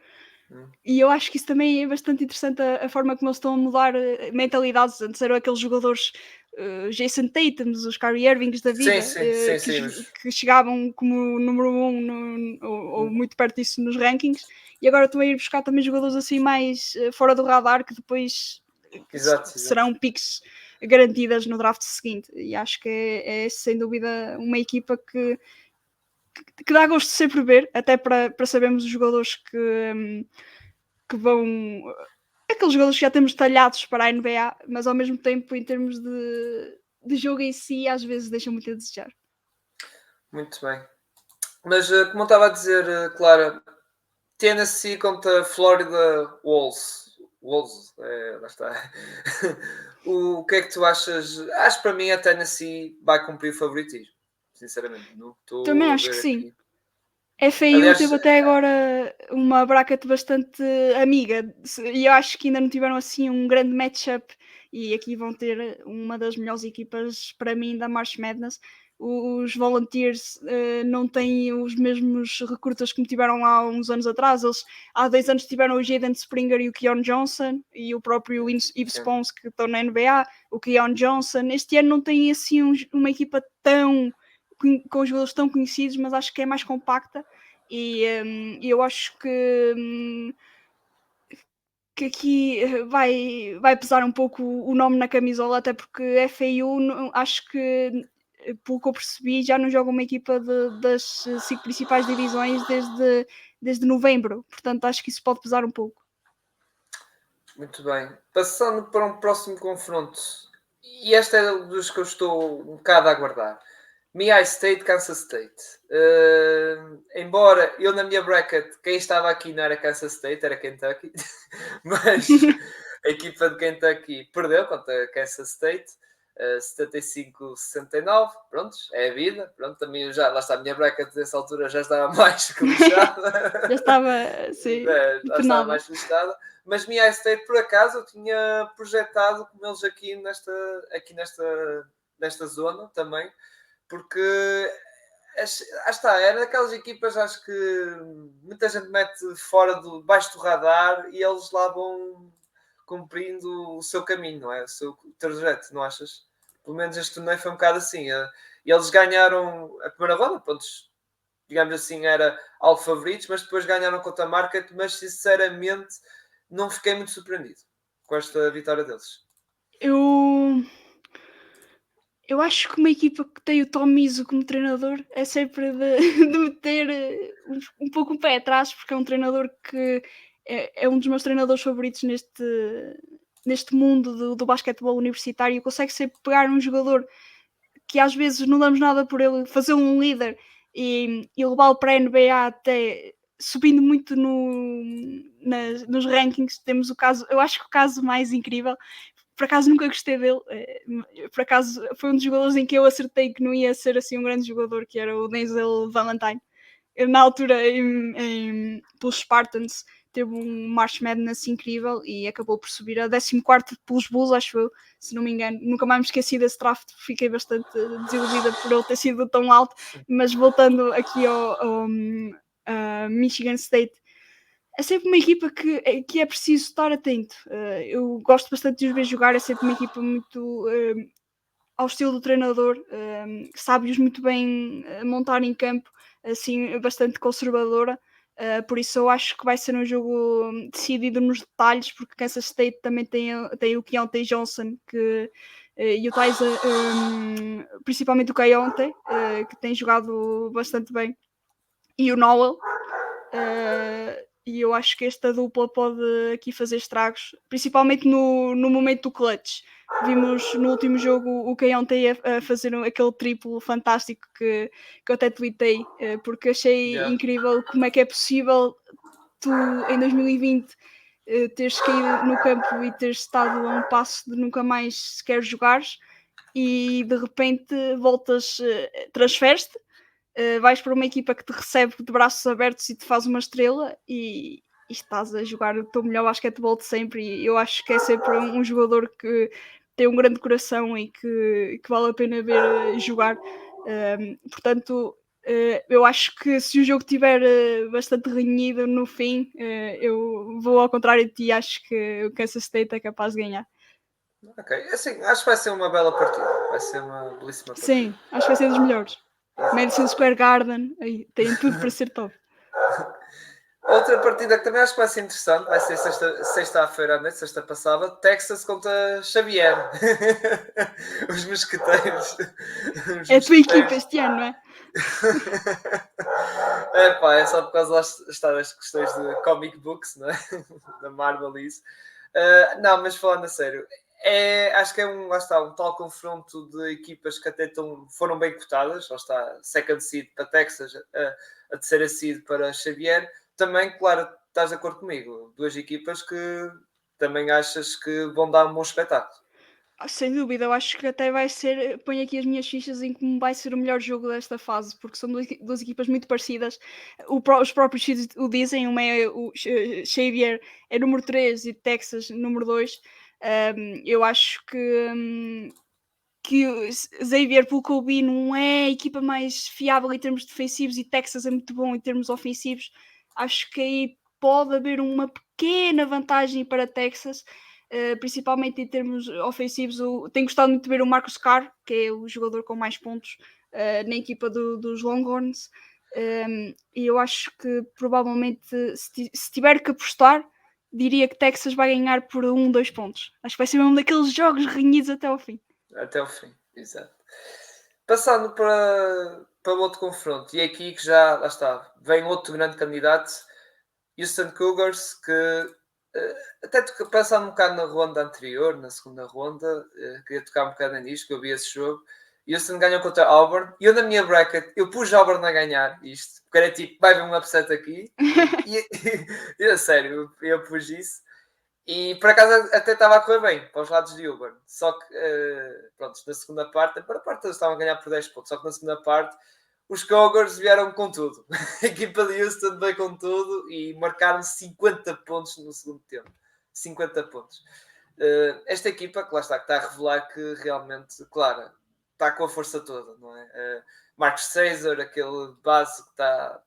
E eu acho que isso também é bastante interessante a forma como eles estão a mudar mentalidades. Antes eram aqueles jogadores Jason Tatums, os Kyrie Irvings da vida, que chegavam como número 1 ou muito perto disso nos rankings, e agora estão a ir buscar também jogadores assim mais fora do radar, que depois serão picks garantidas no draft seguinte. E acho que é sem dúvida uma equipa que dá gosto de sempre ver, até para sabermos os jogadores que vão. Aqueles jogadores que já temos talhados para a NBA, mas ao mesmo tempo, em termos de jogo em si, às vezes deixam muito a desejar. Muito bem. Mas como eu estava a dizer, Clara, Tennessee contra Florida Wolves. Lá está. O que é que tu achas? Acho que para mim a Tennessee vai cumprir o favoritismo. Sinceramente, não estou também acho que sim. A FAU teve até agora uma bracket bastante amiga e eu acho que ainda não tiveram assim um grande matchup e aqui vão ter uma das melhores equipas para mim da March Madness. Os Volunteers não têm os mesmos recrutas como tiveram há uns anos atrás. Eles há 10 anos tiveram o Jaden Springer e o Keon Johnson e o próprio Yves Pons que estão na NBA, o Keon Johnson. Este ano não tem assim uma equipa tão com jogadores tão conhecidos, mas acho que é mais compacta e eu acho que aqui vai pesar um pouco o nome na camisola, até porque FAU acho que, pelo que eu percebi, já não joga uma equipa das 5 principais divisões desde novembro, portanto acho que isso pode pesar um pouco. Muito bem. Passando para um próximo confronto, e esta é dos que eu estou um bocado a aguardar. Mihai State, Kansas State. Embora eu na minha bracket, quem estava aqui não era Kansas State, era Kentucky, mas a equipa de Kentucky perdeu contra Kansas State, 75-69, pronto, é a vida, pronto, também já, lá está, a minha bracket dessa altura já estava mais que lixada. Já estava, sim, já estava mais lixada, mas Mihai State, por acaso, eu tinha projetado com eles aqui nesta zona também, porque está, era daquelas equipas, acho que muita gente mete fora baixo do radar e eles lá vão cumprindo o seu caminho, não é? O seu trajeto, não achas? Pelo menos este torneio foi um bocado assim. E eles ganharam a primeira ronda, pronto, digamos assim, era algo favoritos, mas depois ganharam contra a Market, mas sinceramente não fiquei muito surpreendido com esta vitória deles. Eu Eu acho que uma equipa que tem o Tom Izzo como treinador é sempre de de meter, um pouco o pé atrás, porque é um treinador que é um dos meus treinadores favoritos neste mundo do basquetebol universitário. Consegue sempre pegar um jogador que às vezes não damos nada por ele, fazer um líder e levá-lo para a NBA até subindo muito nos rankings. Temos o caso, eu acho que o caso mais incrível, por acaso nunca gostei dele, por acaso foi um dos jogadores em que eu acertei que não ia ser assim um grande jogador, que era o Denzel Valentine. Na altura, pelos Spartans, teve um March Madness incrível e acabou por subir a 14º pelos Bulls, acho eu, se não me engano. Nunca mais me esqueci desse draft, fiquei bastante desiludida por ele ter sido tão alto, mas voltando aqui ao Michigan State, é sempre uma equipa que é preciso estar atento. Eu gosto bastante de os ver jogar, é sempre uma equipa muito ao estilo do treinador, sabe-os muito bem montar em campo, assim, bastante conservadora. Por isso eu acho que vai ser um jogo decidido nos detalhes, porque Kansas State também tem o Keontae Johnson e o Tyson, principalmente o Keontae, que tem jogado bastante bem, e o Noel. E eu acho que esta dupla pode aqui fazer estragos, principalmente no momento do clutch. Vimos no último jogo o Keontae a fazer aquele triplo fantástico que eu até tuitei, porque achei Yeah. incrível como é que é possível tu, em 2020, teres caído no campo e teres estado a um passo de nunca mais sequer jogares e de repente voltas, transferes-te, vais para uma equipa que te recebe de braços abertos e te faz uma estrela e estás a jogar o teu melhor basquetebol de sempre. E eu acho que é sempre um jogador que tem um grande coração e que vale a pena ver jogar. Portanto, eu acho que se o jogo estiver bastante renhido no fim, eu vou ao contrário de ti, acho que o Kansas State é capaz de ganhar. Ok, assim, acho que vai ser uma bela partida. Vai ser uma belíssima partida. Sim, acho que vai ser dos melhores. Madison Square Garden, aí, tem tudo para ser top. Outra partida que também acho que vai ser interessante, vai ser sexta-feira à noite, sexta passada, Texas contra Xavier. Os mosqueteiros. Os É a tua equipa mosqueteiros. este ano, não é? É pá, é só por causa das questões de comic books, não é? Da Marvel e isso. Não, mas falando a sério, acho que é lá está, um tal confronto de equipas que até foram bem cotadas. Lá está, second seed para Texas, a terceira seed para Xavier. Também, claro, estás de acordo comigo. Duas equipas que também achas que vão dar um bom espetáculo. Sem dúvida, eu acho que até vai ser. Ponho aqui as minhas fichas em como vai ser o melhor jogo desta fase, porque são duas equipas muito parecidas. Os próprios seeds o dizem, uma é o Xavier é número 3 e Texas número 2. Eu acho que o Xavier, pelo que eu vi, não é a equipa mais fiável em termos defensivos e Texas é muito bom em termos ofensivos. Acho que aí pode haver uma pequena vantagem para Texas, principalmente em termos ofensivos. Tenho gostado muito de ver o Marcus Carr, que é o jogador com mais pontos na equipa dos Longhorns. E eu acho que provavelmente, se tiver que apostar, diria que Texas vai ganhar por 2 pontos. Acho que vai ser um daqueles jogos renhidos até ao fim. Até o fim, exato. Passando para o outro confronto, e aqui que já, lá está, vem outro grande candidato, Houston Cougars, que até pensando um bocado na ronda anterior, na segunda ronda, queria tocar um bocado nisto, que eu vi esse jogo. Houston ganhou contra Auburn, e eu na minha bracket, eu pus Auburn a ganhar isto, porque era tipo, vai haver um upset aqui, e a sério, eu pus isso. E por acaso até estava a correr bem para os lados de Auburn. Só que, pronto, na segunda parte, para a parte eles estavam a ganhar por 10 pontos. Só que na segunda parte, os Cougars vieram com tudo. A equipa de Houston veio com tudo e marcaram 50 pontos no segundo tempo. 50 pontos. Esta equipa, que lá está, que está a revelar que realmente, claro, está com a força toda, não é? Marcus Caesar, aquele base que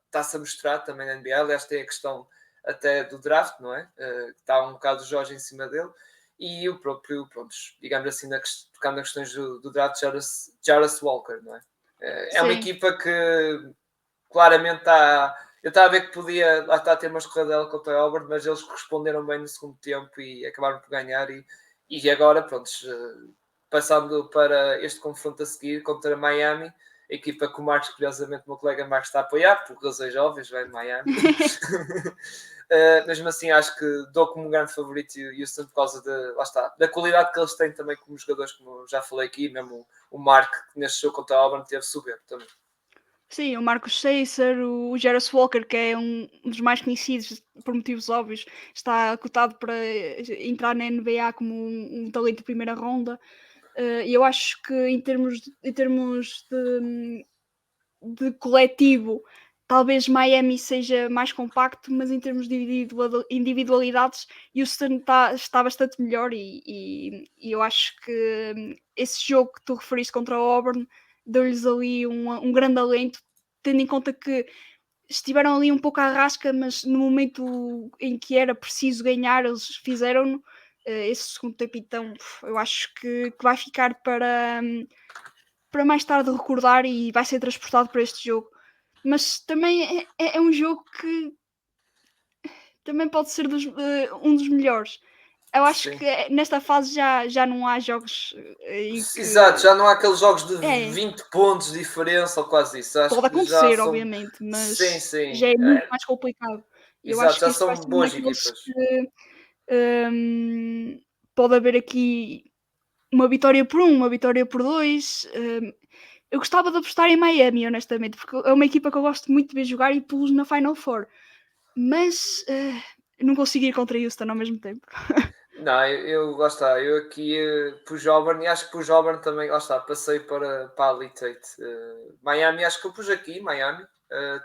está-se a mostrar também na NBA. Aliás, tem a questão até do draft, não é? Está um bocado o Jorge em cima dele. e o próprio, pronto, digamos assim, tocando nas questões do draft, Jarvis Walker, não é? É uma Sim. equipa que claramente está. Eu estava a ver que podia lá estar a ter uma escorredela contra a Auburn, mas eles responderam bem no segundo tempo e acabaram por ganhar. E agora, pronto, passando para este confronto a seguir contra Miami, a equipa que o Marcos, curiosamente, o meu colega Marcos está a apoiar, por razões óbvias, vai de Miami. Mesmo assim, acho que dou como um grande favorito o Houston por causa lá está, da qualidade que eles têm também como jogadores, como já falei aqui, mesmo o Mark, que neste jogo contra a Auburn teve soberbo também. Sim, o Marcus Chaser, o Jarvis Walker, que é um dos mais conhecidos por motivos óbvios, está cotado para entrar na NBA como um talento de primeira ronda. E eu acho que em termos de coletivo, talvez Miami seja mais compacto, mas em termos de individualidades, Houston está bastante melhor e eu acho que esse jogo que tu referiste contra o Auburn deu-lhes ali um grande alento, tendo em conta que estiveram ali um pouco à rasca, mas no momento em que era preciso ganhar, eles fizeram-no. Esse segundo tempo, então, eu acho que vai ficar para mais tarde recordar e vai ser transportado para este jogo. Mas também é um jogo que também pode ser um dos melhores. Eu acho Sim. que nesta fase já não há jogos em Exato, que. já não há aqueles jogos de É, 20 pontos de diferença ou quase isso. Acho pode que já acontecer, são. obviamente, Sim, mas sim. já é muito mais complicado. E eu Exato, acho que já este vai são ser um boas daqueles equipas. que pode haver aqui uma vitória por um, uma vitória por dois. Eu gostava de apostar em Miami, honestamente, porque é uma equipa que eu gosto muito de ver jogar e pô-los na Final Four. Mas não consigo ir contra Houston ao mesmo tempo. Não, lá está, eu aqui pus Auburn e acho que pus Auburn também, lá está, passei para a Elite Eight. Miami, acho que eu pus aqui, Miami,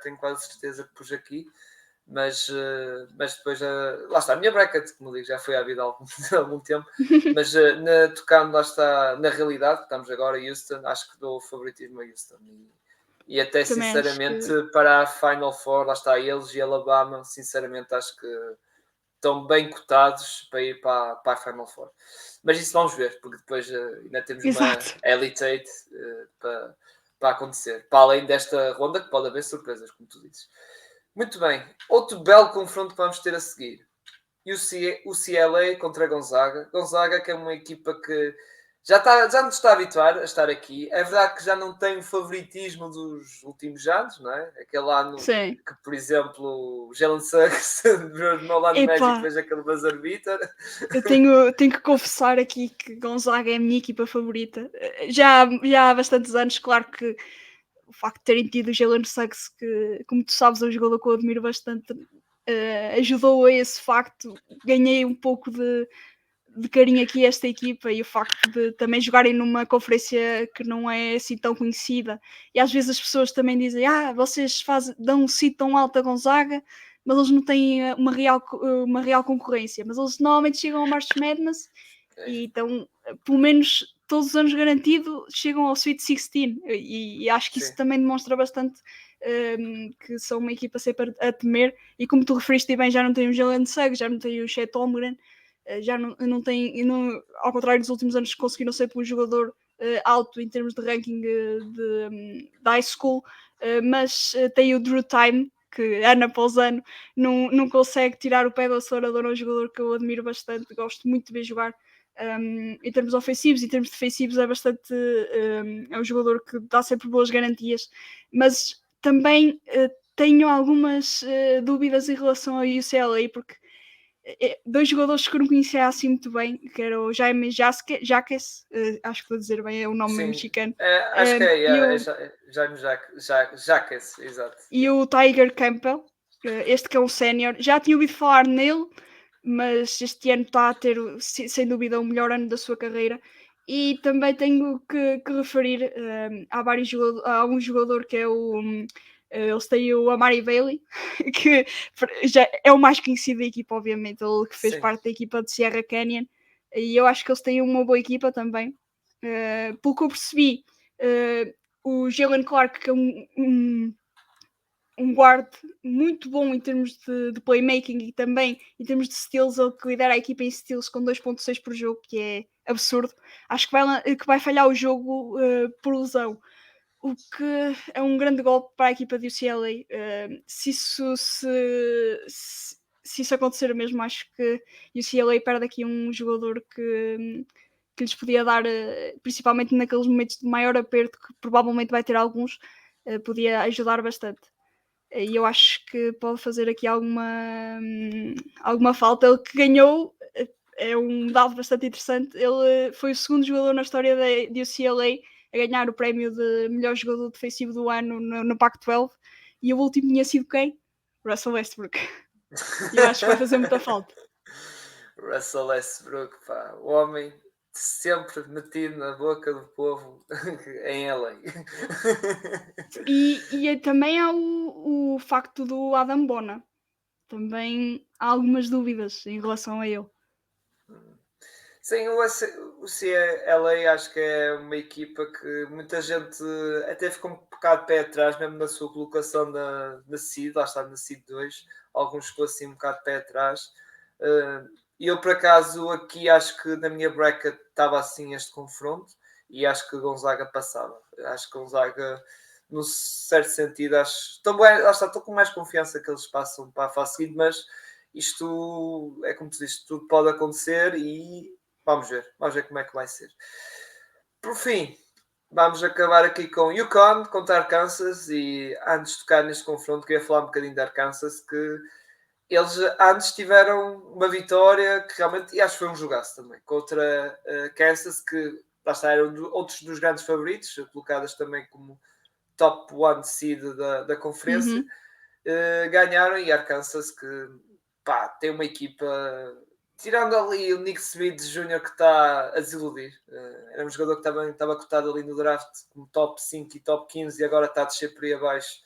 tenho quase certeza que pus aqui, mas depois, lá está, a minha bracket, como digo, já foi à vida há algum, há algum tempo, mas tocando, lá está, na realidade, que estamos agora, Houston, acho que dou o favoritismo a Houston. E até, Também acho sinceramente, que. para a Final Four, lá está, eles e Alabama, sinceramente, acho que estão bem cotados para ir para a Final Four. Mas isso vamos ver, porque depois ainda temos uma Exato. Elite Eight para acontecer. Para além desta ronda, que pode haver surpresas, como tu dizes. Muito bem. Outro belo confronto que vamos ter a seguir. O CLA contra Gonzaga. Gonzaga, que é uma equipa que já nos está a habituar a estar aqui. É verdade que já não tem o favoritismo dos últimos anos, não é? Aquele ano Sim. que, por exemplo, o Jalen Suggs do meu lado Magic Epá, fez aquele buzzer beater. eu tenho que confessar aqui que Gonzaga é a minha equipa favorita. Já há bastantes anos, claro que o facto de terem tido o Jalen Suggs, que, como tu sabes, é um jogador que eu admiro bastante, ajudou a esse facto. Ganhei um pouco de carinho aqui a esta equipa e o facto de também jogarem numa conferência que não é assim tão conhecida. E às vezes as pessoas também dizem: vocês dão um sítio tão alto a Gonzaga, mas eles não têm uma real concorrência. Mas eles normalmente chegam ao March Madness e então, pelo menos todos os anos garantido, chegam ao Sweet 16. E acho que isso Sim, também demonstra bastante que são uma equipa sempre a temer. E como tu referiste bem, já não tem o Jalen Suggs, já não tem o Chet Holmgren, já não tem, não, ao contrário dos últimos anos, conseguiram ser por um jogador alto em termos de ranking de high school, mas tem o Drew Time, que ano após ano não consegue tirar o pé do acelerador. É um jogador que eu admiro bastante, gosto muito de ver jogar. Em termos ofensivos e em termos defensivos é bastante é um jogador que dá sempre boas garantias, mas também tenho algumas dúvidas em relação ao UCLA, porque dois jogadores que eu não conhecia assim muito bem, que era o Jaime Jaques, acho que estou a dizer bem, é o nome sim. mexicano, Acho que e é o, Jaime Jaques, exato. e o Tiger Campbell, este que é um sénior. Já tinha ouvido falar nele, mas este ano está a ter, sem dúvida, o melhor ano da sua carreira. E também tenho que referir, há um jogador que é eles têm o Amari Bailey, que já é o mais conhecido da equipa, obviamente, ele que fez Sim, parte da equipa de Sierra Canyon, e eu acho que eles têm uma boa equipa também. Pelo que eu percebi, o Jalen Clark, que é um guard muito bom em termos de playmaking e também em termos de steals, ele que lidera a equipa em steals com 2.6 por jogo, que é absurdo. Acho que vai falhar o jogo por lesão, o que é um grande golpe para a equipa de UCLA. Se isso acontecer mesmo, acho que UCLA perde aqui um jogador que lhes podia dar, principalmente naqueles momentos de maior aperto, que provavelmente vai ter alguns, podia ajudar bastante. E eu acho que pode fazer aqui alguma falta. Ele que ganhou, é um dado bastante interessante. Ele foi o segundo jogador na história de UCLA a ganhar o prémio de melhor jogador defensivo do ano no Pac-12, e o último tinha sido quem? Russell Westbrook. E eu acho que vai fazer muita falta. Russell Westbrook, pá, o homem sempre metido na boca do povo em LA. E também há o facto do Adam Bona. Também há algumas dúvidas em relação a ele. Sim, o CLA acho que é uma equipa que muita gente até ficou um bocado de pé atrás, mesmo na sua colocação na SEED, lá está na SEED 2, alguns ficou assim um bocado de pé atrás. E eu, por acaso, aqui acho que na minha bracket estava assim este confronto e acho que Gonzaga passava. Acho que Gonzaga, no certo sentido, estou com mais confiança que eles passam para a fase seguinte, mas isto é como tu dizes, tudo pode acontecer e vamos ver como é que vai ser. Por fim, vamos acabar aqui com UConn contra Arkansas e antes de tocar neste confronto, queria falar um bocadinho de Arkansas, que eles antes tiveram uma vitória que realmente, e acho que foi um jogaço também, contra Kansas, que lá está, eram outros dos grandes favoritos, colocadas também como top 1 seed da conferência. Ganharam, e Arkansas que pá, tem uma equipa, tirando ali o Nick Smith Jr. que está a desiludir, era um jogador que também estava cotado ali no draft como top 5 e top 15 e agora está a descer por aí abaixo,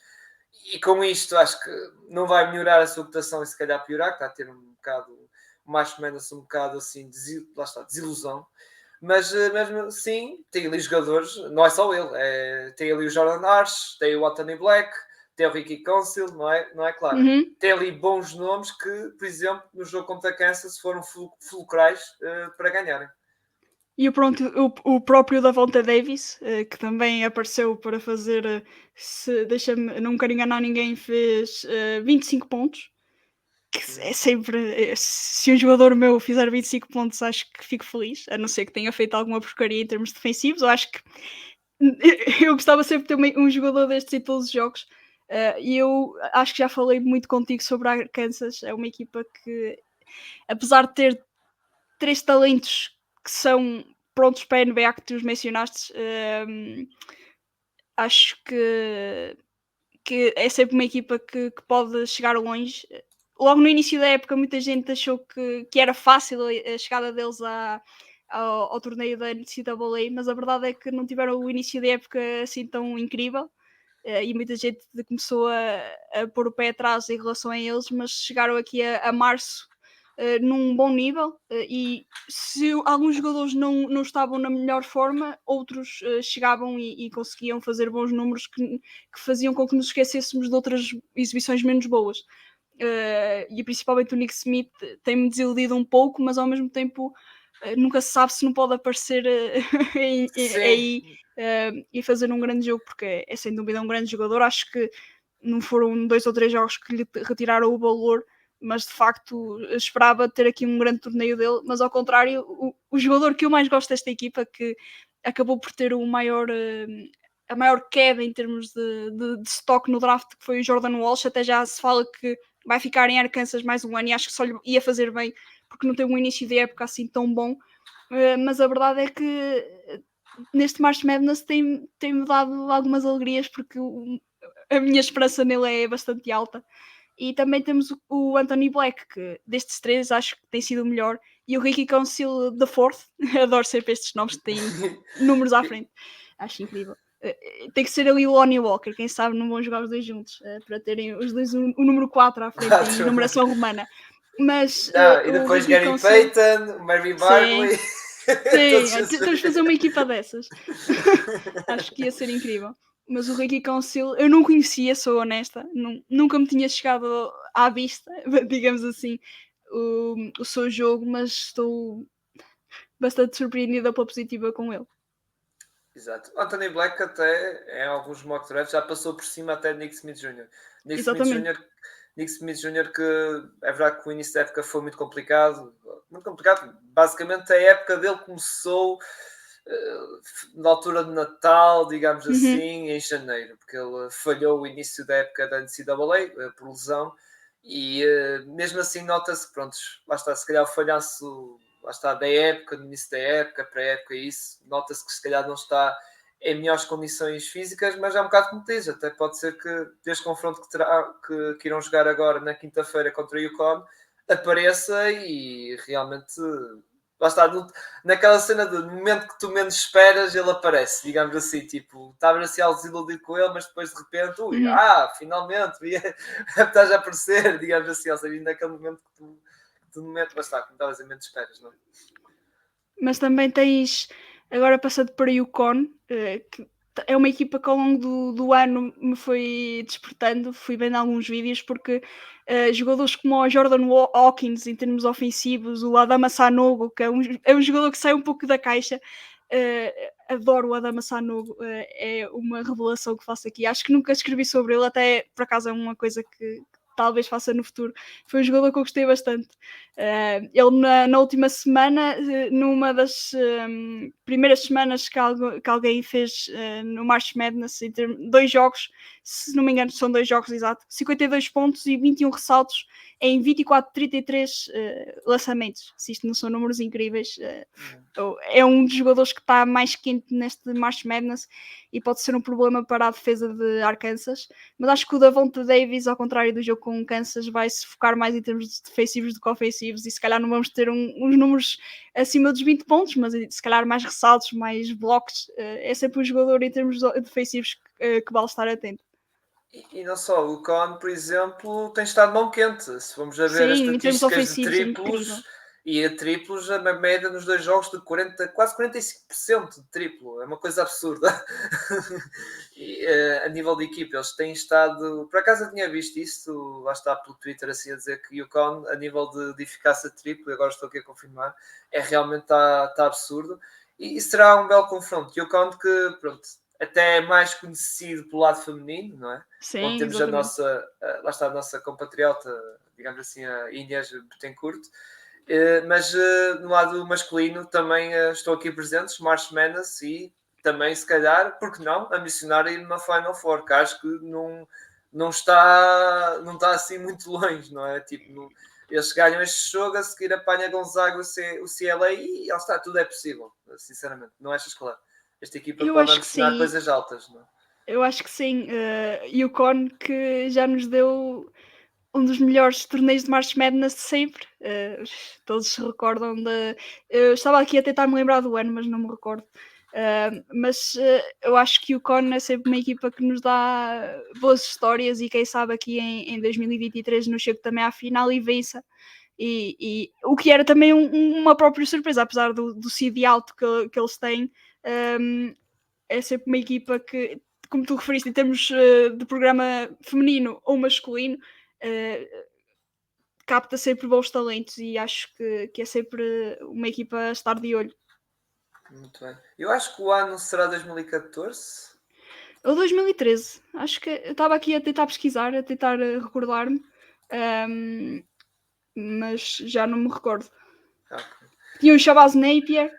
e com isto acho que não vai melhorar a sua cotação e se calhar piorar, que está a ter um bocado, mais ou menos um bocado assim, lá está, desilusão. Mas mesmo assim, tem ali jogadores, não é só ele, tem ali o Jordan Arsh, tem o Anthony Black, tem o Ricky Council, não é claro? Tem ali bons nomes que, por exemplo, no jogo contra a Kansas foram fulcrais para ganharem. E o próprio Davonta Davis, que também apareceu para fazer, deixa-me, não quero enganar ninguém, fez 25 pontos. Que é sempre, se um jogador meu fizer 25 pontos, acho que fico feliz, a não ser que tenha feito alguma porcaria em termos defensivos. Eu acho que eu gostava sempre de ter um jogador destes em todos os jogos. E eu acho que já falei muito contigo sobre a Arkansas. É uma equipa que, apesar de ter 3 talentos que são prontos para a NBA, que tu os mencionaste, acho que é sempre uma equipa que pode chegar longe. Logo no início da época, muita gente achou que era fácil a chegada deles ao torneio da NCAA, mas a verdade é que não tiveram o início da época assim tão incrível. E muita gente começou a pôr o pé atrás em relação a eles, mas chegaram aqui a março num bom nível, e se alguns jogadores não estavam na melhor forma, outros chegavam e conseguiam fazer bons números que faziam com que nos esquecêssemos de outras exibições menos boas. E principalmente o Nick Smith tem-me desiludido um pouco, mas ao mesmo tempo nunca se sabe se não pode aparecer aí e fazer um grande jogo, porque é sem dúvida um grande jogador. Acho que não foram 2 ou 3 jogos que lhe retiraram o valor, mas de facto esperava ter aqui um grande torneio dele. Mas ao contrário, o jogador que eu mais gosto desta equipa, que acabou por ter a maior queda em termos de stock no draft, que foi o Jordan Walsh. Até já se fala que vai ficar em Arkansas mais um ano, e acho que só lhe ia fazer bem, porque não teve um início de época assim tão bom. Mas a verdade é que neste March Madness tem-me dado algumas alegrias, porque a minha esperança nele é bastante alta. E também temos o Anthony Black, que destes 3 acho que tem sido o melhor, e o Ricky Council the Fourth. Adoro sempre estes nomes que têm números à frente, acho incrível. Tem que ser ali o Lonnie Walker, quem sabe não vão jogar os dois juntos, para terem os dois o número 4 à frente em numeração romana. Mas e depois Gary Payton, o Marvin Bagley. Sim, temos de fazer uma equipa dessas. Acho que ia ser incrível. Mas o Ricky Council, eu não conhecia, sou honesta, nunca me tinha chegado à vista, digamos assim, o seu jogo, mas estou bastante surpreendida pela positiva com ele. Exato. Anthony Black até, em alguns mock drafts, já passou por cima até de Nick Smith Jr. Exatamente. Nick Smith Jr. que é verdade que o início da época foi muito complicado. Muito complicado. Basicamente a época dele começou na altura de Natal, digamos Uhum. assim, em janeiro, porque ele falhou o início da época da NCAA por lesão e mesmo assim nota-se que, pronto, lá está, se calhar o falhanço lá está, da época, no início da época, pré-época, isso, nota-se que se calhar não está em melhores condições físicas, mas é um bocado como diz, até pode ser que deste confronto que irão jogar agora na quinta-feira contra o UConn apareça e realmente lá está, naquela cena de no momento que tu menos esperas ele aparece, digamos assim, tipo, estavas assim a desiludir com ele, mas depois de repente, finalmente estás a aparecer, digamos assim, ou seja, naquele momento que tu no momento, mas está, como estavas a menos esperas, não é? Mas também tens, agora passando para o UConn, que é uma equipa que ao longo do ano me foi despertando, fui vendo alguns vídeos, porque jogadores como o Jordan Hawkins, em termos ofensivos, o Adama Sanogo, que é um jogador que sai um pouco da caixa, adoro o Adama Sanogo, é uma revelação que faço aqui. Acho que nunca escrevi sobre ele, até por acaso é uma coisa que talvez faça no futuro. Foi um jogador que eu gostei bastante. Ele na última semana, numa das primeiras semanas que alguém fez no March Madness, 2 jogos, se não me engano são 2 jogos exato, 52 pontos e 21 ressaltos em 24-33 lançamentos. Se isto não são números incríveis, é um dos jogadores que está mais quente neste March Madness e pode ser um problema para a defesa de Arkansas, mas acho que o Davonte Davis, ao contrário do jogo com o Kansas, vai se focar mais em termos defensivos do que ofensivos e se calhar não vamos ter uns números acima dos 20 pontos, mas se calhar mais ressaltos, mais blocos. É sempre um jogador em termos defensivos que vale estar atento. E não só, o Con, por exemplo, tem estado mão quente. Se vamos a ver as Sim, em termos estatísticas de ofensivos é incrível. triplos, a média nos 2 jogos de 40, quase 45% de triplo. É uma coisa absurda. E, a nível de equipa, eles têm estado. Por acaso eu tinha visto isso, lá está pelo Twitter assim a dizer que o Con, a nível de eficácia de triplo, e agora estou aqui a confirmar, realmente está absurdo. E será um belo confronto. E o Con que, pronto, até é mais conhecido pelo lado feminino, não é? Onde Sim, temos exatamente. lá está a nossa compatriota, digamos assim, a Inês Betancourt. Mas no lado masculino também estou aqui presentes, March Madness e também, se calhar, porque não, a missionar ir numa Final Four, que acho que não está assim muito longe, não é? Tipo, eles ganham este jogo, a seguir apanha Gonzaga o CLA e está, tudo é possível, sinceramente. Não achas claro? Esta equipa Eu pode acho que ambicionar sim. coisas altas, não é? Eu acho que sim. UConn que já nos deu um dos melhores torneios de March Madness de sempre. Todos se recordam de. Eu estava aqui a tentar me lembrar do ano, mas não me recordo. Mas eu acho que o UConn é sempre uma equipa que nos dá boas histórias e quem sabe aqui em 2023 nos chega também à final e vença. E o que era também uma própria surpresa, apesar do seed alto que eles têm. É sempre uma equipa que, como tu referiste, em termos de programa feminino ou masculino, capta sempre bons talentos e acho que é sempre uma equipa a estar de olho. Muito bem. Eu acho que o ano será 2014. Ou 2013, acho que eu estava aqui a tentar pesquisar, a tentar recordar-me, um, mas já não me recordo. Okay. Tinha o Shabazz Napier.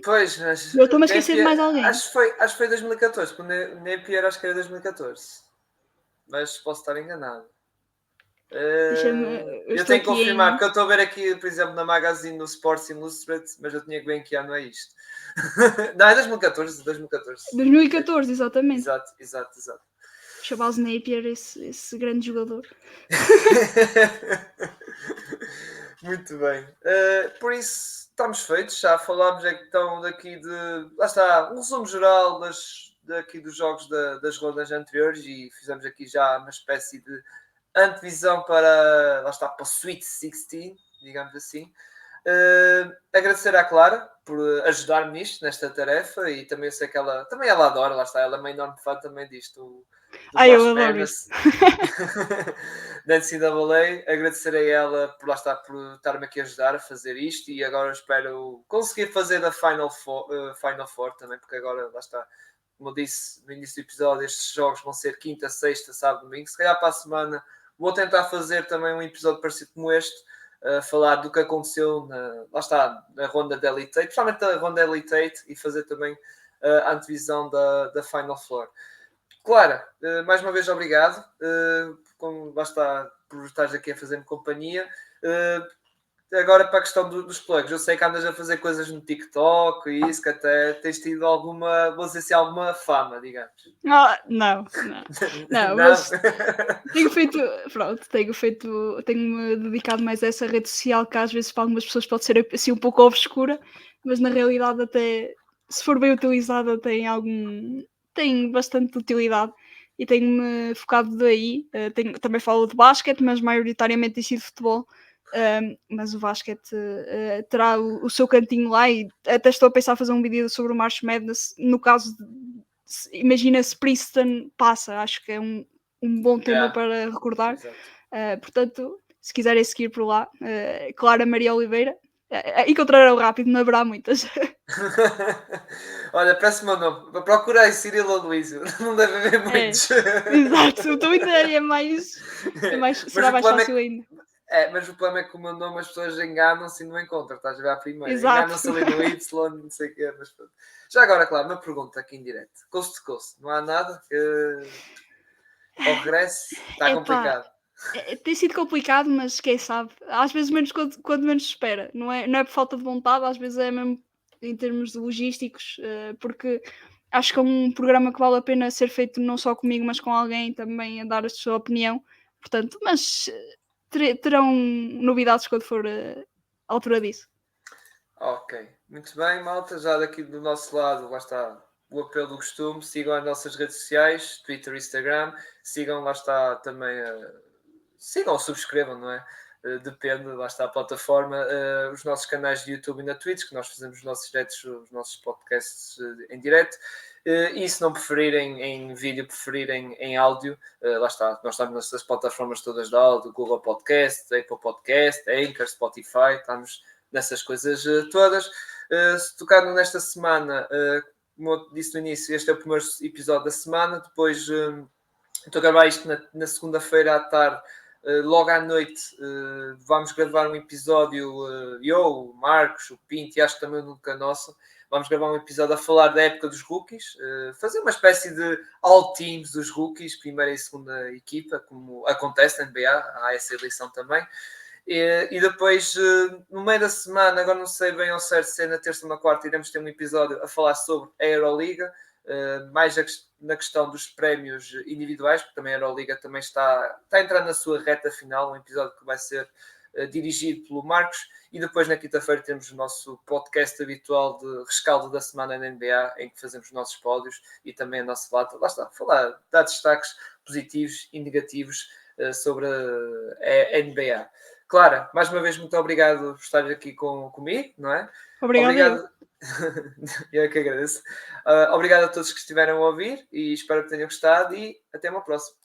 Pois, mas Eu estou-me a esquecer de Napier, mais alguém. acho que foi 2014, quando Napier acho que era 2014, mas posso estar enganado. Deixa-me. Eu Eu estou tenho que aqui confirmar, em. porque eu estou a ver aqui, por exemplo, na Magazine do Sports Illustrated, mas eu tinha que ver em que ano é isto. Não, é 2014, 2014. 2014, exatamente. Exato. Shabazz Napier, esse grande jogador. Muito bem. Por isso, estamos feitos. Já falámos então daqui de. Lá está, um resumo geral daqui dos jogos das rondas anteriores e fizemos aqui já uma espécie de antevisão para. Lá está, para o Sweet 16, digamos assim. Agradecer à Clara por ajudar-me nisto, nesta tarefa, e também eu sei que ela adora, lá está, ela é uma enorme fã também disto, do Ai, eu March adoro isso. Madness da NCAA. Agradecer a ela por lá estar, por estar-me aqui a ajudar a fazer isto, e agora espero conseguir fazer a Final Four também, porque agora lá está, como eu disse no início do episódio, estes jogos vão ser quinta, sexta, sábado, domingo. Se calhar para a semana vou tentar fazer também um episódio parecido como este, falar do que aconteceu lá está, na ronda da Elite Eight, principalmente da ronda Elite Eight, e fazer também a antevisão da Final Four. Clara, mais uma vez obrigado, lá está, por estares aqui a fazer-me companhia. Agora para a questão dos plugs, eu sei que andas a fazer coisas no TikTok e isso, que até tens tido alguma, vou dizer assim, alguma fama, digamos. Não, Não? mas tenho-me dedicado mais a essa rede social, que às vezes para algumas pessoas pode ser assim um pouco obscura, mas na realidade até, se for bem utilizada, tem bastante utilidade, e tenho-me focado daí. Também falo de basquete, mas maioritariamente tem sido futebol. Mas o basquete terá o seu cantinho lá, e até estou a pensar em fazer um vídeo sobre o March Madness, no caso imagina se Princeton passa, acho que é um bom tema para recordar. Portanto, se quiserem seguir por lá, Clara Maria Oliveira, encontrarão rápido, não haverá muitas. Olha, parece o meu nome. Procurar Cirilo Aloísio. Não deve haver muitos. Exato, então ainda será mais fácil ainda. Mas o problema é que o meu nome as pessoas enganam-se e não encontram, estás a ver à primeira. Exato. Enganam-se ali no Y, não sei o quê, mas pronto. Já agora, claro, uma pergunta aqui em direto. Coast to coast, não há nada? Ao regresso, está complicado. Tem sido complicado, mas quem sabe, às vezes menos quando menos se espera, não é por falta de vontade, às vezes é mesmo em termos de logísticos, porque acho que é um programa que vale a pena ser feito não só comigo, mas com alguém também a dar a sua opinião, portanto, mas terão novidades quando for a altura disso. Ok, muito bem, malta. Já daqui do nosso lado, lá está o apelo do costume. Sigam as nossas redes sociais, Twitter e Instagram. Sigam, lá está também. Sigam ou subscrevam, não é? Depende, lá está a plataforma. Os nossos canais de YouTube e na Twitch, que nós fazemos os nossos diretos, os nossos podcasts em direto. E se não preferirem em vídeo, preferirem em áudio, lá está. Nós estamos nessas plataformas todas de áudio: Google Podcast, Apple Podcast, Anchor, Spotify. Estamos nessas coisas todas. Se tocaram nesta semana, como eu disse no início, este é o primeiro episódio da semana. Depois estou a gravar isto na segunda-feira à tarde. Logo à noite vamos gravar um episódio, eu, o Marcos, o Pinto, e acho que também o Nunca Nossa. Vamos gravar um episódio a falar da época dos rookies, fazer uma espécie de all teams dos rookies, primeira e segunda equipa, como acontece na NBA, há essa eleição também. E depois, no meio da semana, agora não sei bem ao certo se é na terça ou na quarta, iremos ter um episódio a falar sobre a Euroliga, mais na questão dos prémios individuais, porque também a Euroliga também está a entrar na sua reta final, um episódio que vai ser dirigido pelo Marcos, e depois na quinta-feira temos o nosso podcast habitual de rescaldo da semana na NBA, em que fazemos os nossos pódios e também a nossa lata. Lá está, falar, dar destaques positivos e negativos sobre a NBA. Clara, mais uma vez, muito obrigado por estar aqui comigo, não é? Obrigado. Eu é que agradeço. Obrigado a todos que estiveram a ouvir, e espero que tenham gostado, e até uma próxima.